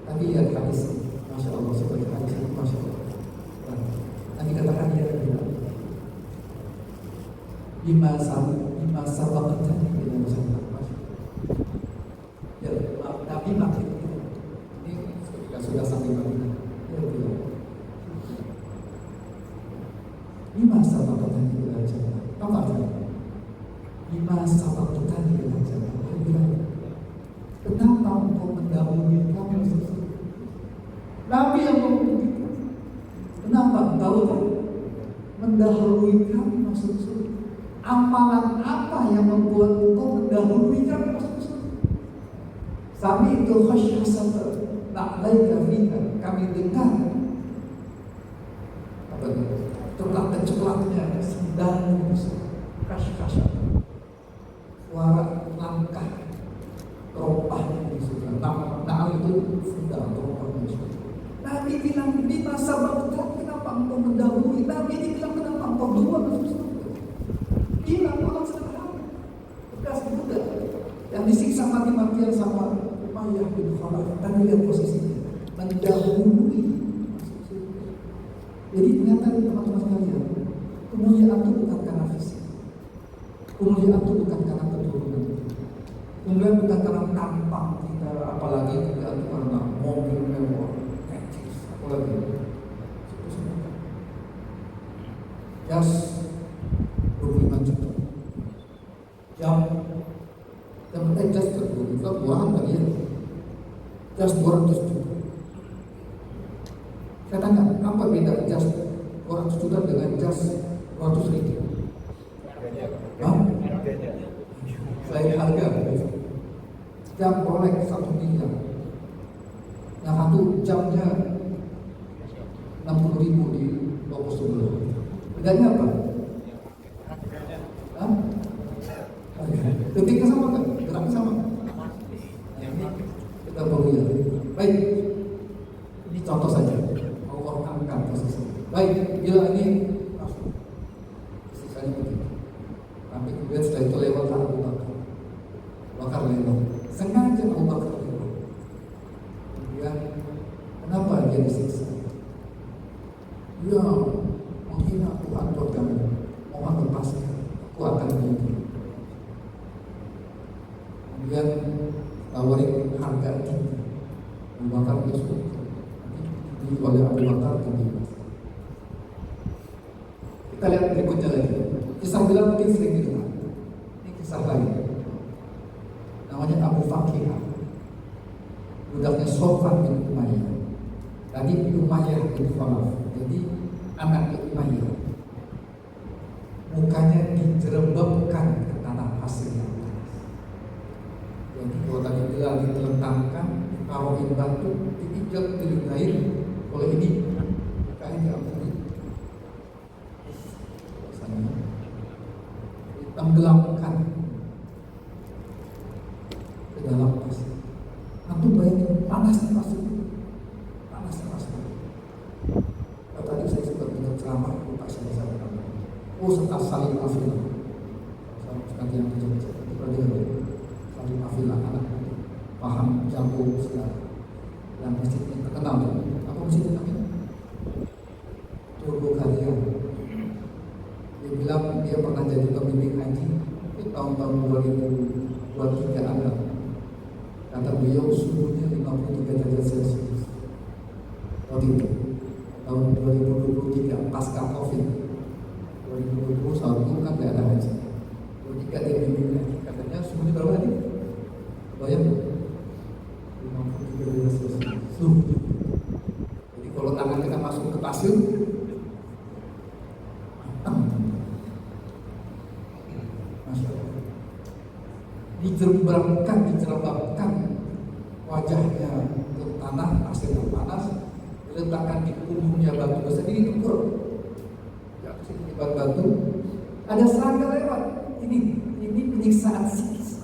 Tadi lihat hadis, Masya Allah, seperti hadis itu, Masya Allah. Nanti katakan dia bilang Bima sabaqatan ila Muhammad. Ya, Nabi makin ini ketika sudah sampai Madinah, dia bilang Bima sabaqatan ila Muhammad. Apa artinya? Bima sabaqatan ila Muhammad. Dia bilang, kenapa engkau mendahului kami? Nabi yang ngomong begitu. Kenapa? Tahu tak? Mendahului kami masuk surga. Amalan apa yang membuat engkau mendahului kami masuk surga? Sami itu khasyasat na'laika fiha. Kami dengar apa itu? Ceklak-ceklaknya sendalmu kasyasat. Suara langkah teropahnya di surga. Na'al itu sendal teropahnya di surga. Nabi bilang di masa waktu kenapa engkau mendahului? Nabi bilang kenapa engkau duluan masuk surga? Bilang orang sederhana, bekas muda yang disiksa mati-matian sama Umayyah bin Khalaf. Dan lihat posisinya mendahului masuk surga. Jadi ternyata teman-teman sekalian, kemuliaan itu bukan karena fisik, kemuliaan itu bukan karena keturunan, kemuliaan bukan karena tampang kita, apalagi kemuliaan itu karena mobil mewah. Jas 25 juta. Jam jas 20 juta buahan lagi ya. Jas 200 juta. Saya tanya, apa beda jas 200 juta dengan jas 200 ribu? Hah? Selain harga, jam Rolex 1 miliar. Yang satu jamnya 60.000 di toko sebelah. Bedanya apa? Hah? Detiknya sama kan? Geraknya sama? Kita baru lihat. Baik, ini contoh saja. Allah angkat posisi. Baik, bila ini masuk, sisanya begitu. Tapi kemudian setelah itu lewat Abu Bakar lewat. Sengaja Abu Bakar lewat. Kemudian kenapa dia disiksa? Ya, menghina Tuhan Tuhan, mohon lepaskan, aku akan hidup. Kemudian tawarin harga tinggi. Abu Bakar itu oleh Abu Bakar tinggi. Kita lihat berikutnya lagi. Kisah bilang mungkin sering didengar. Ini kisah lain. Namanya Abu Fakihah. Budaknya Sofwan bin Umayyah. Tadi Umayyah bin Khalaf. Jadi anak Umayyah. Mukanya dijerembabkan ke tanah pasir yang panas. Jadi kalau tadi bilang ditelentangkan, ditaruhin batu, diinjak, diludahin. Kalau ini mukanya diampuni. Ditenggelamkan ke dalam pasir. Nanti bayangin panasnya pasir, panasnya pasir. Tadi saya sempat dengar ceramah, lupa saya sampaikan. Ustaz Salim Afila, Ustaz yang dijaga, Salim Afila anak paham jago sekali. Dan masjidnya terkenal, apa masjidnya namanya? Turbo Kalian. Dia bilang dia pernah jadi pembimbing haji itu tahun-tahun 2023 ada. Kata beliau suhunya 53 derajat Celcius. Waktu itu tahun 2023 pasca Covid. 2021 kan tidak ada haji. 23 dia bimbing haji. Katanya suhunya berapa tadi? Bayang 53 derajat Celcius. Suhu. Jadi kalau tangan kita masuk ke pasir, dijerembabkan wajahnya ke tanah pasir yang panas, diletakkan di punggungnya batu besar, ini tempur jatuh sini batu, ada serangga lewat. Ini penyiksaan psikis.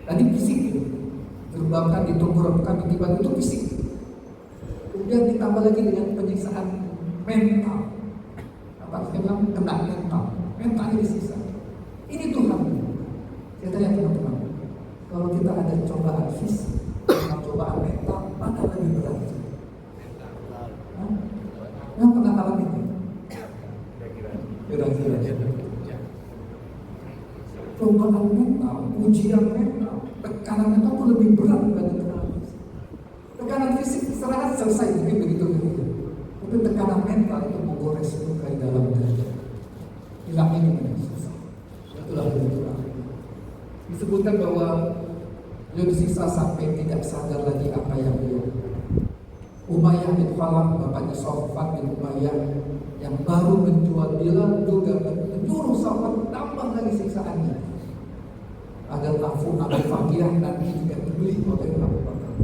Tadi fisik, dijerembabkan, ditenggelamkan, ditiban itu fisik. Kemudian ditambah lagi dengan penyiksaan mental. Apa saya bilang kena mentalnya disiksa. Ini Tuhan. Saya tanya teman-teman, kalau kita ada cobaan fisik, cobaan mental, mana lebih berat? Yang pernah alami ini? Kira-kira. Cobaan mental, ujian mental, tekanan mental itu lebih berat dibanding tekanan fisik. Tekanan fisik serangan selesai mungkin begitu. Tapi tekanan mental itu menggores luka di dalam dada. Hilangnya ini susah. Itulah Tuhan. Disebutkan bahwa beliau disiksa sampai tidak sadar lagi apa yang beliau. Umayyah bin Khalaf, bapaknya Sofwan bin Umayyah yang baru menjual Bilal, juga menyuruh Sofwan tambah lagi siksaannya agar Abu Fakihah nanti juga dibeli oleh Abu Bakar.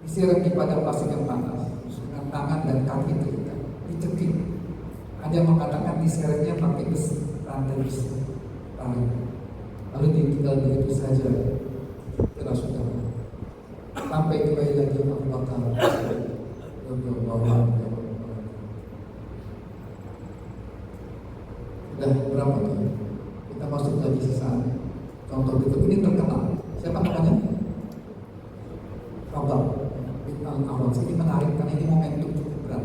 Diseret di padang pasir yang panas dengan tangan dan kaki terikat, dicekik. Ada yang mengatakan diseretnya pakai besi, rantai besi, lalu ditinggal begitu saja. Kita sudah sampai kembali lagi Abu Bakar. Sudah berapa tuh? Kita masuk lagi sesaat. Contoh berikut ini terkenal. Siapa namanya? Habab bin Al-Awas. Ini menarik karena ini momentum cukup berat.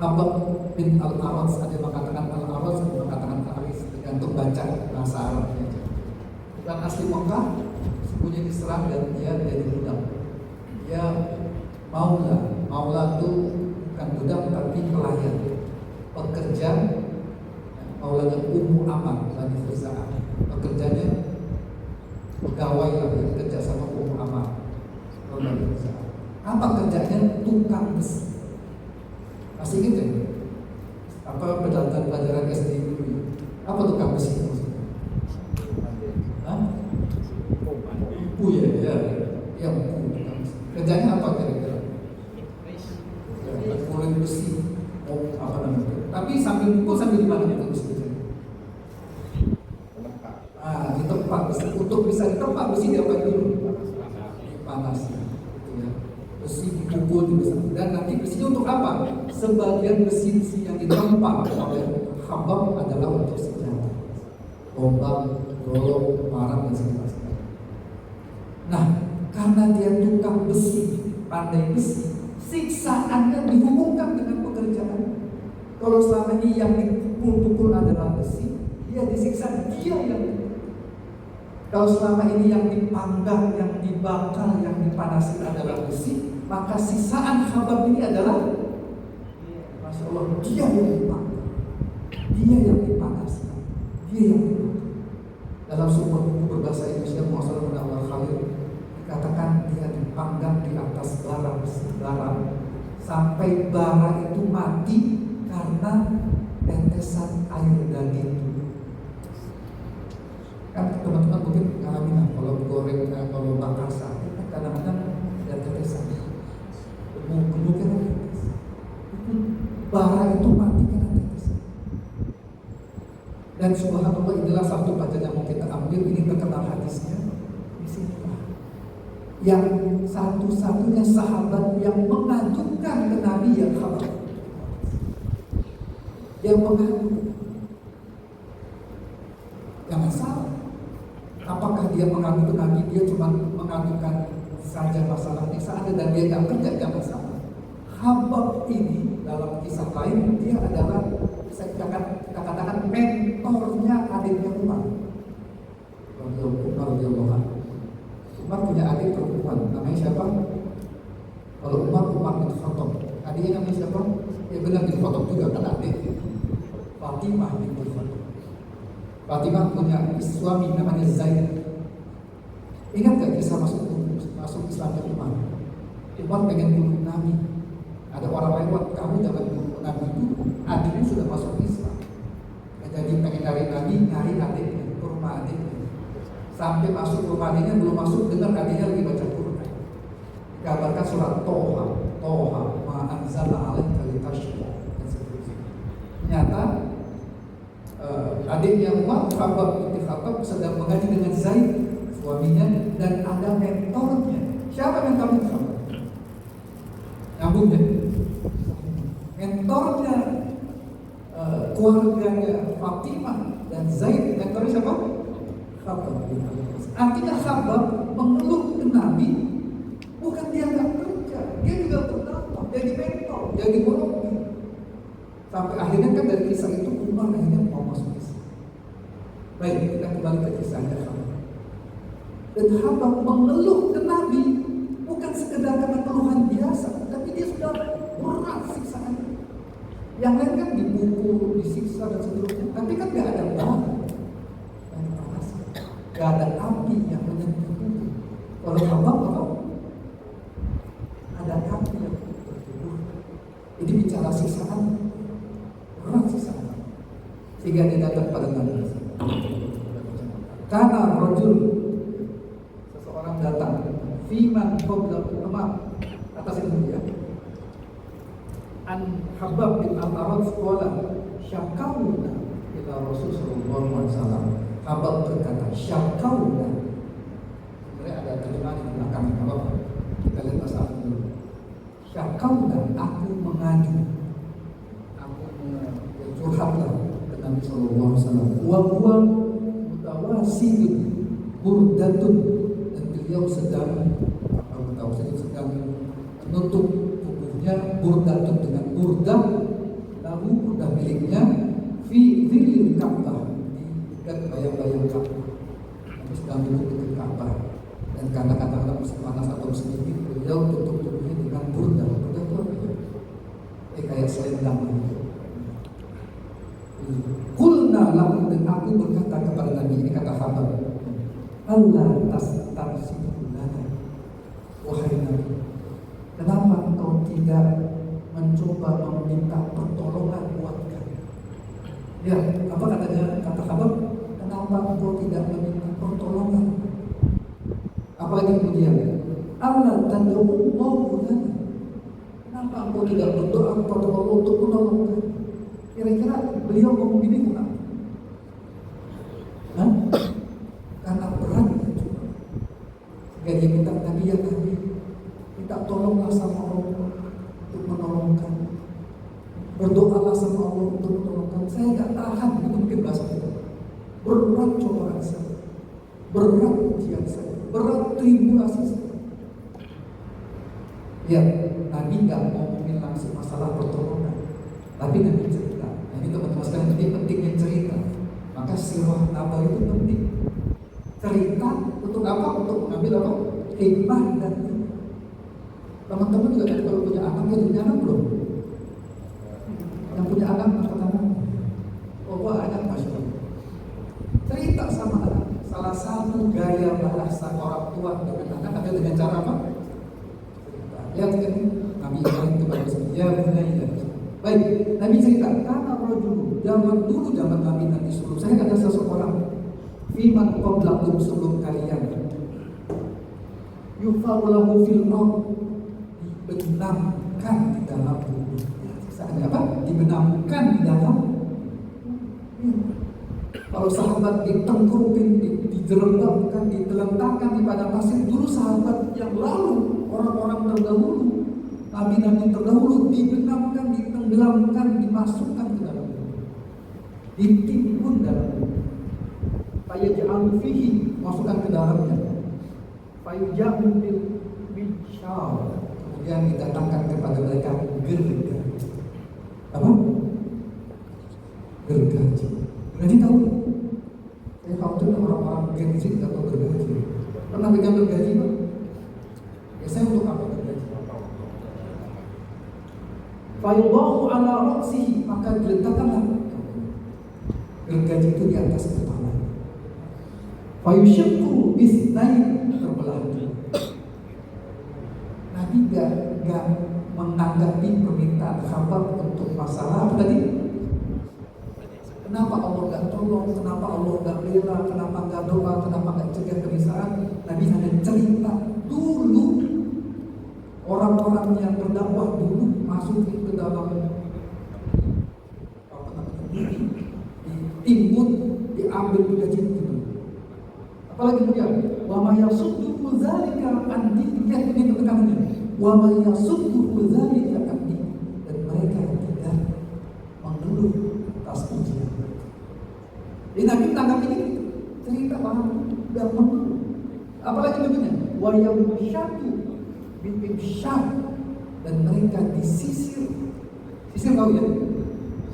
Habab bin Al-Awas, ada yang mengatakan Al-Awas, ada yang mengatakan Aris, tergantung baca bahasa Arabnya. Bukan asli Mekah, sembunyi diserang dan dia jadi budak. Dia maula itu bukan budak tapi pelayan, pekerja. Maulanya Ummu Aman lagi perusahaan. Pekerjanya pegawai lagi kerja sama Ummu Aman. Apa kerjanya? Tukang besi. Masih gitu ya? Apa pelajaran SD dulu? Apa tukang besi maksudnya? Empu ya, tukang besi. Kerjanya apa kira-kira? sambil pukul sambil gimana itu besi? Di tempat besi. Untuk bisa di tempat besi dia apa dulu? Panasnya, gitu ya. Besi dipukul dan nanti besinya untuk apa? Sebagian besi-besi yang ditempa oleh Habab adalah untuk senjata, tombak, golok, parang dan sebagainya. Nah, karena dia tukang besi, pandai besi, siksaannya dihubungkan dengan pekerjaan. Kalau selama ini yang dipukul-pukul adalah besi, dia disiksa, dia yang. Kalau selama ini yang dipanggang, yang dibakar, yang dipanasi adalah besi, maka sisaan Habab ini adalah, Masya Allah, dia yang dipanggang, dia yang dipanaskan, dia yang dibakar. Dalam sebuah buku berbahasa Indonesia, Mu'asarah Munawwar Khalil, dikatakan dia dipanggang di atas bara besi, bara, sampai bara itu mati karena tetesan air daging. Kan teman-teman mungkin ngalamin kalau goreng, kalau bakar sate kan kadang-kadang ada tetesan, kemungkinan tetes. Itu bara itu mati karena tetesan. Dan subhanallah, inilah satu pelajaran yang mau kita ambil. Ini terkenal hadisnya di sini. Yang satu-satunya sahabat yang mengadukan ke Nabi yang Habab, yang mengadukan. Jangan salah. Apakah dia mengadu ke Nabi? Dia cuma mengadukan saja masalah kisah ada dan dia nggak kerja, jangan salah. Habab ini dalam kisah lain dia adalah, bisa kita katakan mentornya adiknya Umar. Umar punya adik perempuan, namanya siapa? Kalau Umar bin Khattab. Adiknya namanya siapa? Ya benar, bin Khattab juga kan adik. Fatimah bin Khattab. Fatimah punya suami namanya Zaid. Ingat gak kisah masuk Islamnya Umar? Umar pengen bunuh Nabi. Ada orang lewat, kamu jangan bunuh Nabi itu, adiknya sudah masuk Islam. Jadi pengen cari Nabi, nyari adiknya, ke rumah adiknya. Sampai masuk rumah adiknya, belum masuk, dengar adiknya lagi baca Quran. Dikabarkan surat Toha, ma anzalna alaika litashqa, dan seterusnya. Ternyata adiknya Umar, Habab bin Khattab, sedang mengaji dengan Zaid, suaminya, dan ada mentornya. Siapa mentornya? Nyambung ya? Mentornya keluarganya Fatimah dan Zaid. Mentornya siapa? Habab bin Khattab. Artinya Habab mengeluh ke Nabi, bukan dia nggak kerja, dia juga berdampak, jadi mentor, jadi murabbi. Sampai akhirnya kan dari kisah itu Umar akhirnya mau masuk Islam. Baik, kita kembali ke kisahnya Habab. Dan Habab mengeluh ke Nabi bukan sekedar karena keluhan biasa, tapi dia sudah berat siksaannya. Yang lain kan dipukul, disiksa dan seterusnya, tapi kan gak ada bara, gak ada api yang menyentuh tubuh. Kalau Habab apa? Ada api yang bertubuh. Jadi bicara siksaan, berat siksaan. Sehingga dia datang pada Nabi. Karena rajul, seseorang datang, fiman qabla Umar, atas ilmu dia. An Habab bin Al-Arad sekolah syakawna ila Rasul sallallahu alaihi wasallam. Habab berkata syakawna. Sebenarnya ada terjemahan di belakang Habab. Kita lihat bahasa dulu. Syakawna, aku mengadu, aku curhatlah ke Nabi sallallahu alaihi wasallam. Wa huwa mutawasidun burdatun, dan beliau sedang menutup tubuhnya burdatun dengan burdah, lalu burdah miliknya fi dhillil Ka'bah, di dekat bayang-bayang Ka'bah. Nabi sedang duduk dekat Ka'bah, dan kata-kata musim panas atau musim dingin, beliau tutup tubuhnya dengan burdah. Burdah itu apa ya? Kayak selendang gitu. Qulna lahu, dan aku berkata kepada Nabi, ini kata Habab, Allah tastarsifu lana, wahai Nabi, kenapa engkau tidak mencoba meminta pertolongan buat kami? Ya, apa katanya, kata Habab, kenapa engkau tidak meminta pertolongan? Apalagi kemudian, Allah tad'u'allahu lana, kenapa engkau tidak berdoa kepada Allah untuk menolong kami? Kira-kira beliau mau memilih kenapa? Hah? Karena berat itu. Sehingga dia minta Nabi, ya Nabi, minta tolonglah sama Allah untuk menolongkan. Berdoalah sama Allah untuk menolongkan. Saya gak tahan, itu mungkin bahasa kita. Berat cobaan saya, berat ujian saya, berat tribulasi saya. Ya, Nabi gak ngomongin langsung masalah pertolongan, tapi Nabi cerita. Nah, ini teman-teman sekalian, ini pentingnya cerita. Maka sirah Nabi itu penting. Cerita untuk apa? Untuk mengambil apa? Hikmah dan ilmu. Teman-teman juga kan kalau punya anak, ya punya anak belum? Yang punya anak, angkat tangan. Oh, anak Masya Allah. Cerita sama anak. Salah satu gaya bahasa orang tua dengan anak ada dengan cara apa? Lihat kan Nabi Ibrahim itu bagus. Ya benar. Baik, Nabi cerita karena dulu zaman Nabi sebelum saya ada seseorang fiman qablakum sebelum kalian yufawalahu fil ard, dibenamkan di dalam bumi. Misalnya apa? Dibenamkan di dalam. Kalau sahabat ditengkurupin, dijerembabkan, ditelantarkan di padang pasir, dulu sahabat yang lalu, orang-orang terdahulu, nabi-nabi terdahulu dibenamkan, ditenggelamkan, dimasukkan ke dalam bumi, ditimbun dalam bumi. Fayaj'alu fihi, masukkan ke dalamnya. Fayuja'u bil bishar, kemudian didatangkan kepada mereka gergaji. Apa? Gergaji. Gergaji tahu? Saya khawatir orang-orang Gen Z atau gergaji. Pernah pegang gergaji Pak? Ya saya untuk apa gergaji? Fayudahu ala ra'sihi, maka diletakkanlah gergaji itu di atas kepala. Fayusyakku bisnain, terbelah. Nabi gak menanggapi permintaan sahabat untuk masalah apa tadi? Kenapa Allah gak tolong? Kenapa Allah gak bela? Kenapa gak doa? Kenapa gak cegah kenisaan? Nabi hanya cerita dulu. Orang-orang yang berdakwah dulu masuk ke dalam apa namanya? Ditimbun, diambil gergaji itu. Apalagi kemudian wa may yasuddu dzalika an lihat ini tekanannya. Wa may yasuddu dzalika an, dan mereka tidak mengeluh atas ujian. Jadi Nabi tanggapi ini cerita orang tidak mengeluh. Apalagi begini, wa yamshatu bil ibsyar, dan mereka disisir. Sisir tahu ya?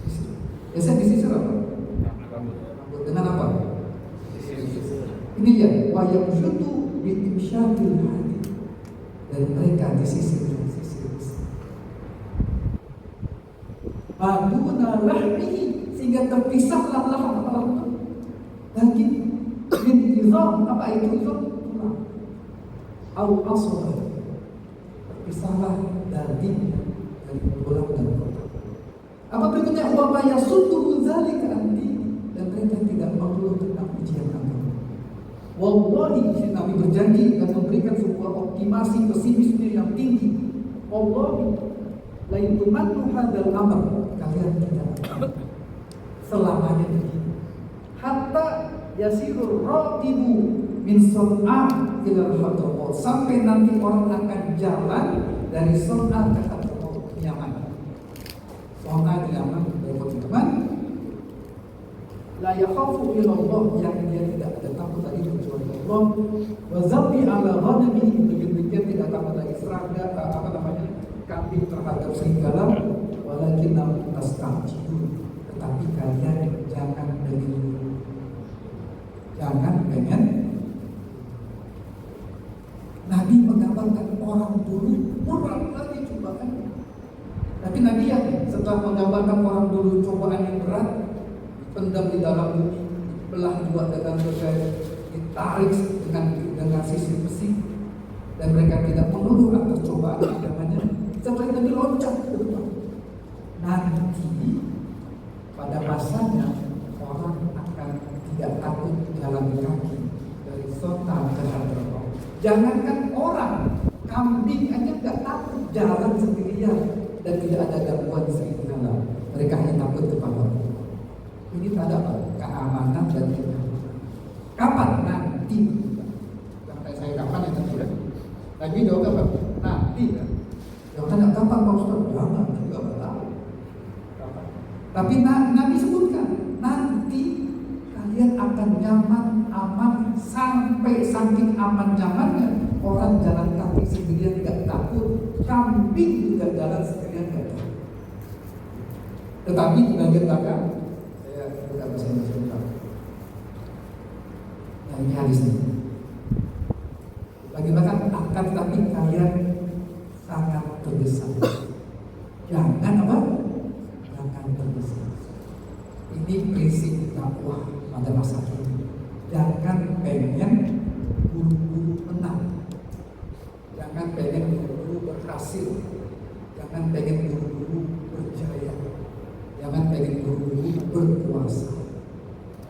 Sisir. Biasanya disisir apa? Rambut. Dengan apa? Ini ya, wayang syutu bi'imsyadil hati, dan mereka disisir. Maduna lahmihi, sehingga terpisahlah laham daging min izam. Apa itu izam? Tulang. Au asabah, terpisahlah daging dari tulang dan otak. Apa berikutnya? Wa ma yasuddu dzalika anti, dan mereka tidak mengeluh tentang ujian agama. Wallahi, Nabi berjanji dan memberikan sebuah optimasi pesimisme yang tinggi. Wallahi, la yumannu hadzal amr, kalian tidak selamanya begini. Hatta yasirur raqibu min Son'a ila Hadramaut, sampai nanti orang akan jalan dari Son'a ke Hadramaut, Yaman. Son'a di Yaman, teman-teman. La yakhafu illa Allah, yang dia tidak ada takut lagi kecuali Allah. Wa zabi ala ghanabi, begitu tidak takut lagi serangga, apa namanya, kambing terhadap serigala. Walakin tastajilun, tetapi kalian jangan pengen, Nabi menggambarkan orang dulu berat lagi cobaan. Tapi Nabi yakin setelah menggambarkan orang dulu cobaan yang berat, pendam di dalam bumi, belah dua dengan berkait, ditarik dengan sisi besi, dan mereka tidak mengeluh atas cobaan agamanya. Setelah itu diloncat ke depan. Nanti pada masanya orang akan tidak takut jalan kaki dari Son'a ke Hadramaut. Jangankan orang, kambing aja tidak takut jalan sendirian dan tidak ada gangguan serigala. Mereka hanya takut kepada Allah. Ini tanda apa? Keamanan dan kenyamanan. Kapan? Nanti. Sampai saya kapan ya nanti ya? Lagi jawab apa? Nanti ya. Jangan tanya kapan Pak Ustaz? Jangan, juga tahu. Tapi Nabi sebutkan nanti kalian akan nyaman, aman, sampai saking aman nyamannya orang jalan kaki sendirian tidak takut, kambing juga jalan sendirian tidak takut. Tetapi di bagian belakang saya tidak bisa menceritakan. Nah ini hadisnya. Bagian belakang akan tetapi kalian sangat tergesa. Jangan apa? Jangan tergesa. Ini prinsip dakwah pada masa ini. Jangan pengen buru-buru menang. Jangan pengen buru-buru berhasil. Jangan pengen buru-buru berjaya. Jangan pengen buru-buru berkuasa.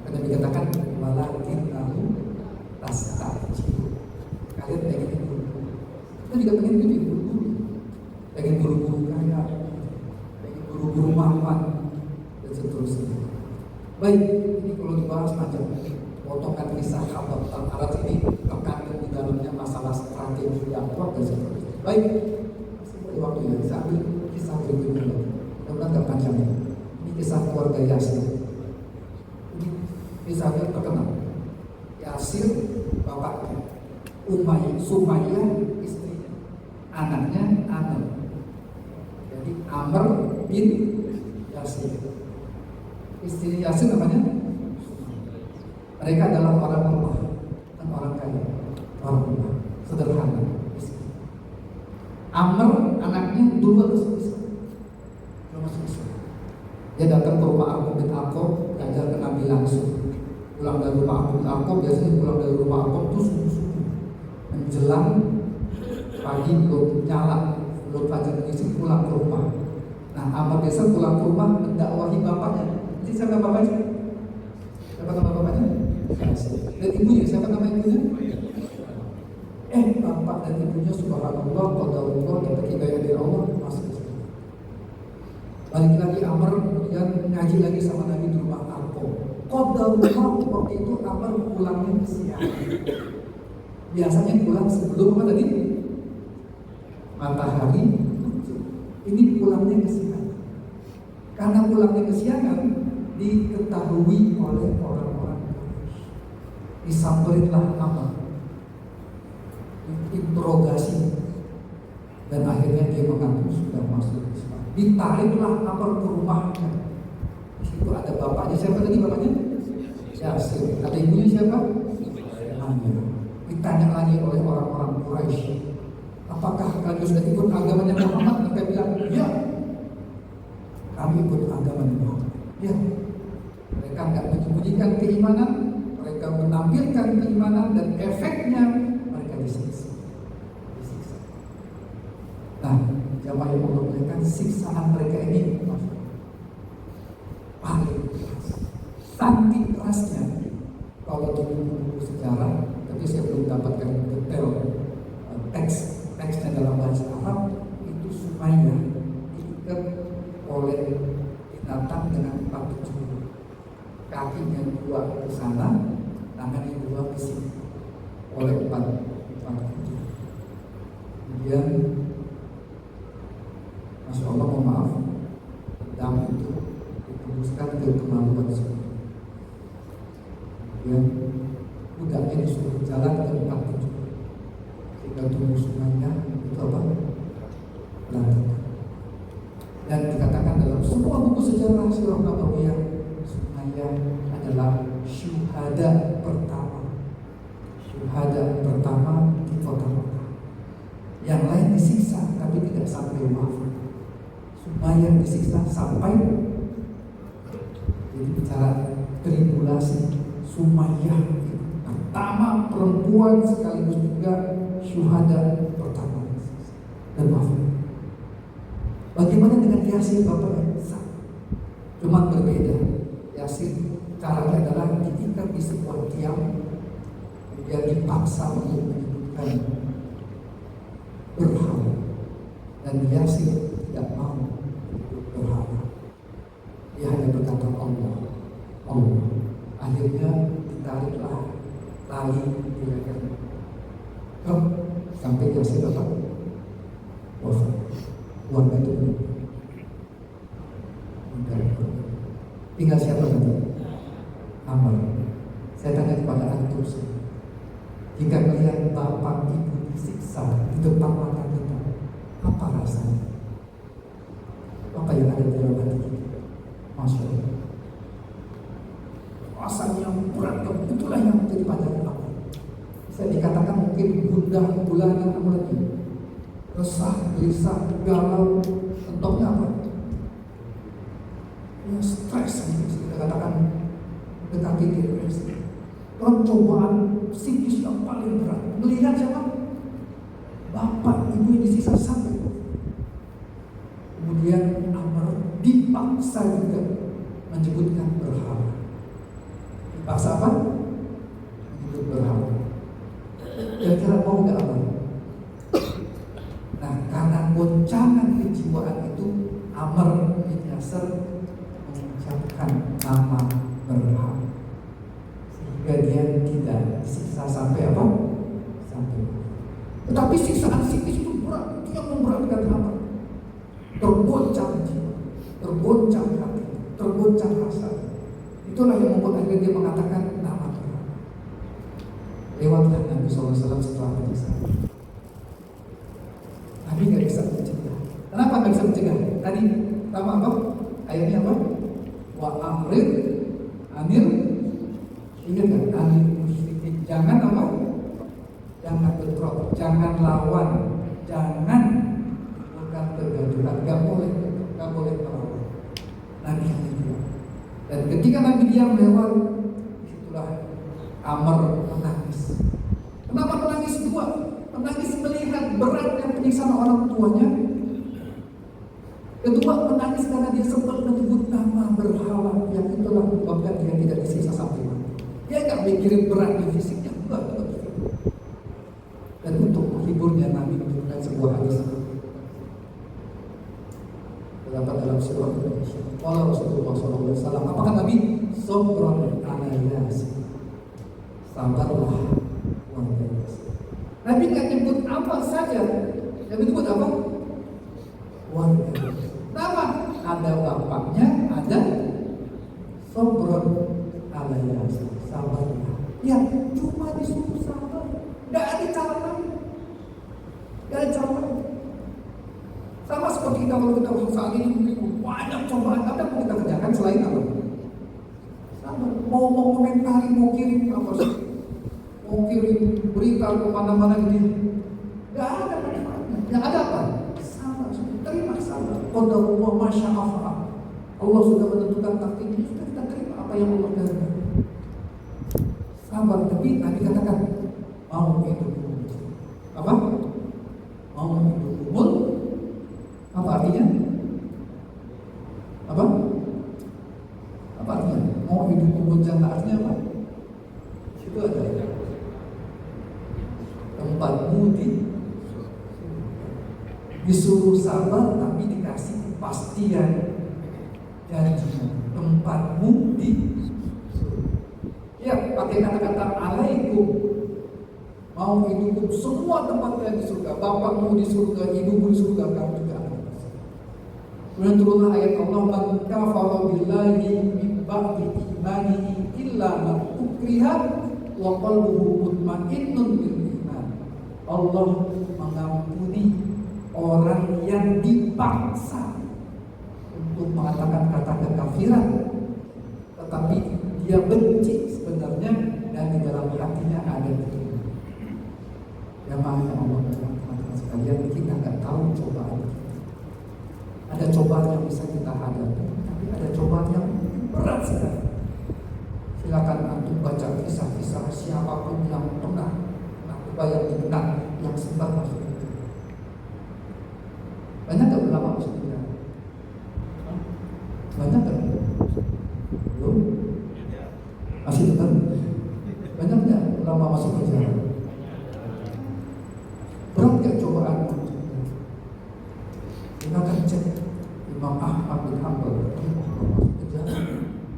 Karena dikatakan walakin tahu tasta'jilu. Kalian pengen buru-buru. Kita juga pengen buru-buru. Pengen buru-buru kaya, pengen buru-buru mapan, dan seterusnya. Baik, ini kalau dibahas macam potongan kisah Khabbab Al-Arat ini terkandung di dalamnya masalah strategi dakwah dan seterusnya. Baik, masih ada waktu ya, saya ambil kisah berikutnya. Mudah-mudahan tidak panjang ya. Ini kisah keluarga Yasir. Ini kisahnya terkenal. Yasir bapaknya, Sumayyah istrinya, anaknya Amr. Jadi Amr bin Yasir. Istri Yasir namanya. Mereka adalah orang lemah dan orang kaya, orang lemah, sederhana. Amr anaknya dua besar. Dia datang ke rumah Abu bin Aqab, belajar ke Nabi langsung. Pulang dari rumah Abu bin Aqab, biasanya pulang dari rumah Aqab itu subuh-subuh. Menjelang pagi belum nyala, belum fajar mengisi pulang ke rumah. Nah, Amr biasa pulang ke rumah mendakwahi bapaknya. Jadi siapa bapaknya? Siapa nama bapaknya? Dan ibunya, siapa nama ibunya? Bapak dan ibunya subhanallah, qadarullah, dapat hidayah dari Allah, masuk Islam. Balik lagi Amr, kemudian ngaji lagi sama Nabi di rumah Aqab. Qadarullah, waktu itu Amr pulangnya siang. Biasanya pulang sebelum apa tadi? Matahari. Ini pulangnya kesiangan. Karena pulangnya kesiangan, diketahui oleh orang-orang. Disamperinlah Amr, interogasi, dan akhirnya dia mengaku sudah masuk Islam. Ditariklah Amr ke rumahnya. Di situ ada bapaknya. Siapa tadi bapaknya? Yasir. Ada ibunya siapa? Amir. Ditanya lagi oleh orang-orang Quraisy, apakah kalian sudah ikut agamanya Muhammad? Mereka bilang, ya, kami ikut agamanya Muhammad. Ya, mereka nggak menyembunyikan keimanan, mereka menampilkan keimanan, dan efeknya mereka disiksa. Nah, jamaah yang Allah muliakan, siksaan mereka ini paling keras, saking kerasnya. Kalau di buku sejarah, tapi saya belum dapatkan detail teksnya dalam bahasa Arab, itu Sumayyah diikat oleh binatang dengan 4 penjuru, kakinya 2 ke sana, tangannya 2 ke sini, oleh 4 penjuru. Kemudian, Masya Allah, mohon maaf, pedang itu ditembuskan ke kemaluan semua. Kemudian budaknya disuruh jalan ke 4 penjuru, sehingga tubuh Sumayyah itu apa? Berantakan. Dan dikatakan dalam semua buku sejarah Sirah Nabawiyah, Sumayyah adalah syuhada pertama di kota Mekah. Yang lain disiksa tapi tidak sampai wafat. Sumayyah disiksa sampai. Jadi bicara tribulasi, Sumayyah pertama perempuan sekaligus juga syuhada pertama dan wafat. Bagaimana dengan Yasir bapaknya? Cuma berbeda. Yasir caranya adalah diikat di sebuah tiang, kemudian dipaksa untuk menyebutkan berhala. Dan Yasir tidak mau berharap. Dia hanya berkata Allah, Allah. Akhirnya ditariklah tali di lehernya. Sampai Yasir dapat wafat. Keluarga itu tinggal siapa lagi? Amal. Saya tanya kepada antum semua. Jika melihat bapak ibu disiksa di depan mata kita, apa rasanya? Apa yang ada di dalam hati kita? Masya Allah. Rasanya yang berat, itulah yang menjadi pelajaran apa? Saya dikatakan mungkin gundah gulana lagi, resah, gelisah, galau, entoknya apa? Ya stres, kita katakan mendekati depresi. Percobaan psikis yang paling berat. Melihat siapa? Bapak ibu yang disiksa sampai. Kemudian Amr dipaksa juga menyebutkan berhala. Dipaksa apa? Menyebut berhala. Kira-kira mau nggak Amr? Nah, karena goncangan kejiwaan itu, Amr bin Yasir mengucapkan nama berhala, sehingga dia tidak disiksa sampai apa? Sampai. Tetapi siksaan psikis itu berat, itu yang memberatkan Amr. Tergoncang jiwa, tergoncang hati, tergoncang rasa. Itulah yang membuat akhirnya dia mengatakan nama berhala. Lewatlah Nabi SAW setelah menyiksa. Nabi nggak bisa mencegah. Kenapa nggak bisa mencegah? Tadi pertama apa? Ayatnya apa? Wa amrid anil, ingat kan? Anil musyrikin. Jangan apa? Jangan bentrok, jangan lawan, jangan bukan kegaduhan. Nggak boleh melawan. Nabi yang diam. Dan ketika Nabi diam lewat, itulah Amr menangis. Kenapa menangis dua? Menangis melihat beratnya penyiksaan orang tuanya. Kedua, menangis karena dia sempat menyebut nama berhala, yang itulah menyebabkan dia tidak disiksa sampai mati. Dia nggak mikirin beratnya fisiknya, enggak. Dan untuk menghiburnya Nabi menunjukkan sebuah hadis dalam surah Al-Isra. Qala Rasulullah SAW, apakah Nabi? Sabran ala Yasir, sabarlah wahai Yasir. Nabi nggak nyebut apa saja, Nabi nyebut apa? Wahai Yasir. Kenapa? Ada bapaknya, ada Sabran ala Yasir, sabarlah. Ya, cuma disuruh sabar, nggak ada cara lain, nggak ada cara lain. Sama seperti kita kalau kita saat ini mungkin banyak cobaan, apa yang kita kerjakan selain apa? Sama, mau komentari, mau kirim apa sih? Mau kirim berita kemana-mana gitu, nggak ada manfaatnya. Yang ada apa? Sabar, terima sabar. Qadarullah masya Allah. Allah sudah menentukan takdirnya, sudah kita terima apa yang Allah kehendaki. Sabar, tapi Nabi katakan mau hidup apa? Mau hidup umur. Apa artinya? Apa artinya? Mau hidup kubur jannah artinya apa? Itu ada tempatmu disuruh sabar tapi dikasih kepastian janji. Tempatmu di surga. Ya, pakai kata-kata alaikum. Mau hidup semua tempatnya di surga. Bapakmu di surga, ibumu di surga, kamu juga ada. Kemudian turunlah ayat Allah, man kafara billahi min ba'di imanihi illa man ukriha wa qalbuhu mutmainnun bil iman. Allah mengampuni orang yang dipaksa untuk mengatakan kata kekafiran, tetapi dia benci sebenarnya dan di dalam hatinya ada keimanan. Ya makanya Allah teman-teman sekalian, kita nggak tahu cobaan kita. Ada cobaan yang bisa kita hadapi, tapi ada cobaan yang berat sekali. Silakan antum baca kisah-kisah siapapun yang pernah yang di benak yang sempat masuk itu. Banyak tak ulama masuk itu? Banyak tak? Belum? Masih benar? Banyak tak ulama masuk penjara? Berat gak cobaan? cek Imam Ahmad bin Hanbal masuk penjara.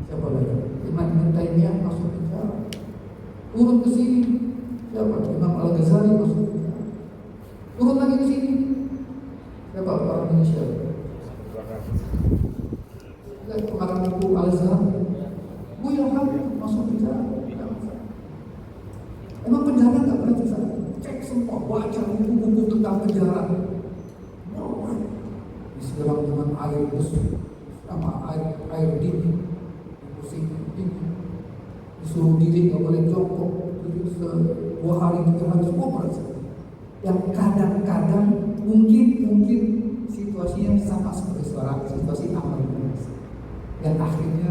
Siapa lagi? Ibnu Taimiyah masuk penjara. Turun ke sini siapa? Imam Al-Ghazali masuk penjara. Turun lagi ke sini siapa? Orang Indonesia. Pengarang buku Al-Azhar Buya Hamid masuk penjara. Emang penjara nggak pernah bisa cek semua, baca buku-buku tentang penjara. Disiram dengan air busuk sama air dingin, pusing dingin, disuruh diri nggak boleh jongkok, jadi 2 hari 3 hari semua merasa. Yang kadang-kadang mungkin situasinya sama seperti situasi amal biasa. Dan akhirnya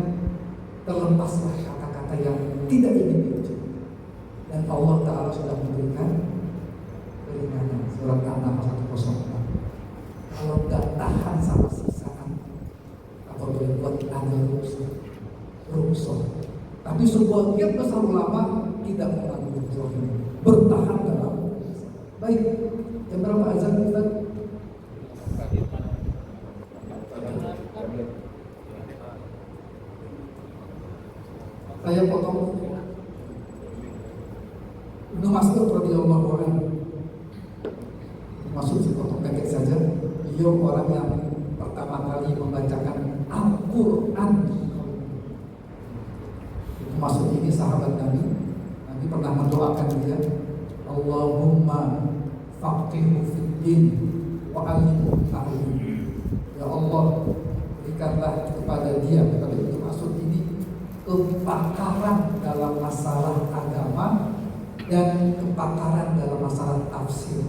terlepaslah kata-kata yang tidak ingin diucap. Dan Allah Ta'ala sudah memberikan keringanan. Surat An-Nahl 104. Kalau nggak tahan sama sisaan, apa boleh buat ada rukshoh. Tapi sebagian besar ulama tidak mengambil rukshoh ini, bertahan dalam. Baik, jam berapa azan kita? Saya potong Ibnu Mas'ud radhiyallahu anhu. Masuk sepotong pendek saja. Beliau orang yang pertama kali membacakan Al-Quran. Ibnu Mas'ud ini sahabat Nabi. Nabi pernah mendoakan dia, Allahumma faqihhu fid-din wa 'allimhu ta'wil. Ya Allah, berikanlah kepada dia, kepada Ibnu Mas'ud ini, kepakaran dalam masalah agama dan kepakaran dalam masalah tafsir.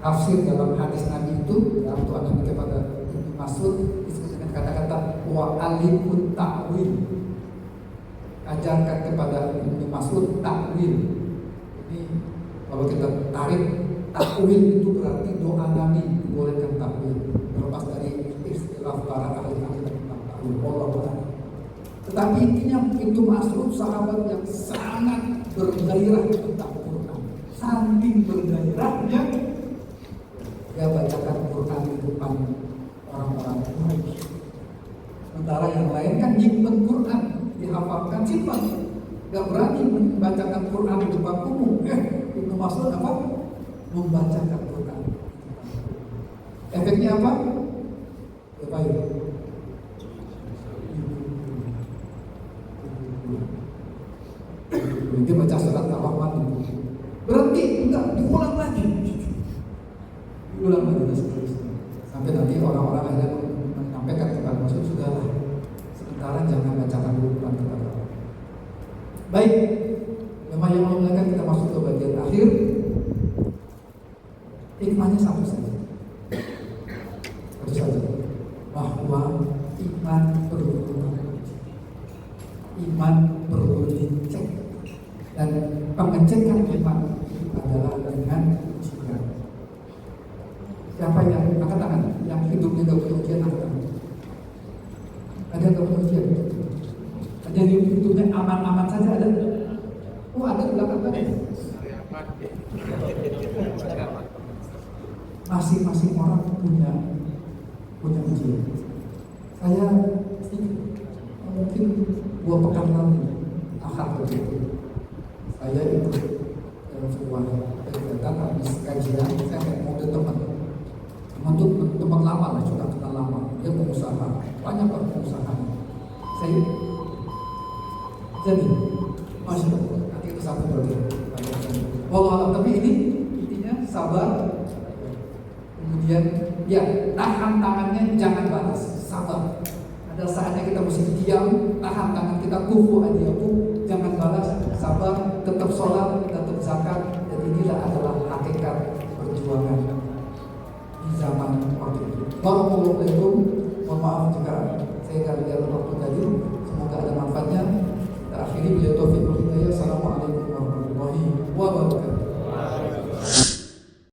Tafsir dalam hadis Nabi itu, ya, Tuhan Nabi kepada Ibnu Mas'ud disebut dengan kata-kata wa alimut ta'wil. Ajarkan kepada Ibnu Mas'ud ta'wil. Ini kalau kita tarik, ta'wil itu berarti doa Nabi dibolehkan ta'wil. Terlepas dari istilah para ahli-ahli tentang ta'wil. Allah. Tetapi intinya Ibnu Mas'ud sahabat yang sangat bergairah tentang Quran. Saking bergairahnya dia bacakan Quran di depan orang-orang Quraisy. Sementara yang lain kan nyimpen Quran, dihafalkan simpan. Gak berani membacakan Quran di depan umum. Ibnu Mas'ud apa? Membacakan Quran. Efeknya apa? Ya baik. Dia baca surat Ar-Rahman, berhenti, enggak, diulang lagi dan seterusnya. Sampai nanti orang-orang akhirnya menyampaikan kepada Mas'ud, sudahlah, sementara jangan bacakan dulu Quran kepada Allah. Baik, jemaah yang mulia, kita masuk ke bagian akhir. Hikmahnya satu saja, bahwa iman perlu dicek. Dan pengecekan iman adalah dengan ujian. Siapa yang angkat tangan? Yang hidupnya gak punya ujian, angkat tangan. Ada gak punya ujian? Ada yang hidupnya aman-aman saja ada? Oh, ada di belakang tadi. Masing-masing orang punya ujian. Saya mungkin 2 pekan lalu akad begitu. Saya ikut sebuah kegiatan habis kajian, saya mau ke teman lama lah, sudah kenal lama. Dia pengusaha, banyak pengusaha. Saya jadi masih nanti itu satu berarti. Walau tapi ini intinya sabar. Kemudian ya tahan tangannya, jangan balas, sabar. Ada saatnya kita mesti diam, tahan tangan kita, kufu adiyaku, jangan balas, sabar, tetap sholat, tetap zakat. Dan inilah adalah hakikat perjuangan di zaman waktu itu. Waalaikumsalam. Mohon maaf jika saya tidak lihat waktu tadi. Semoga ada manfaatnya. Kita akhiri bila taufiq wal hidayah. Assalamualaikum warahmatullahi wabarakatuh.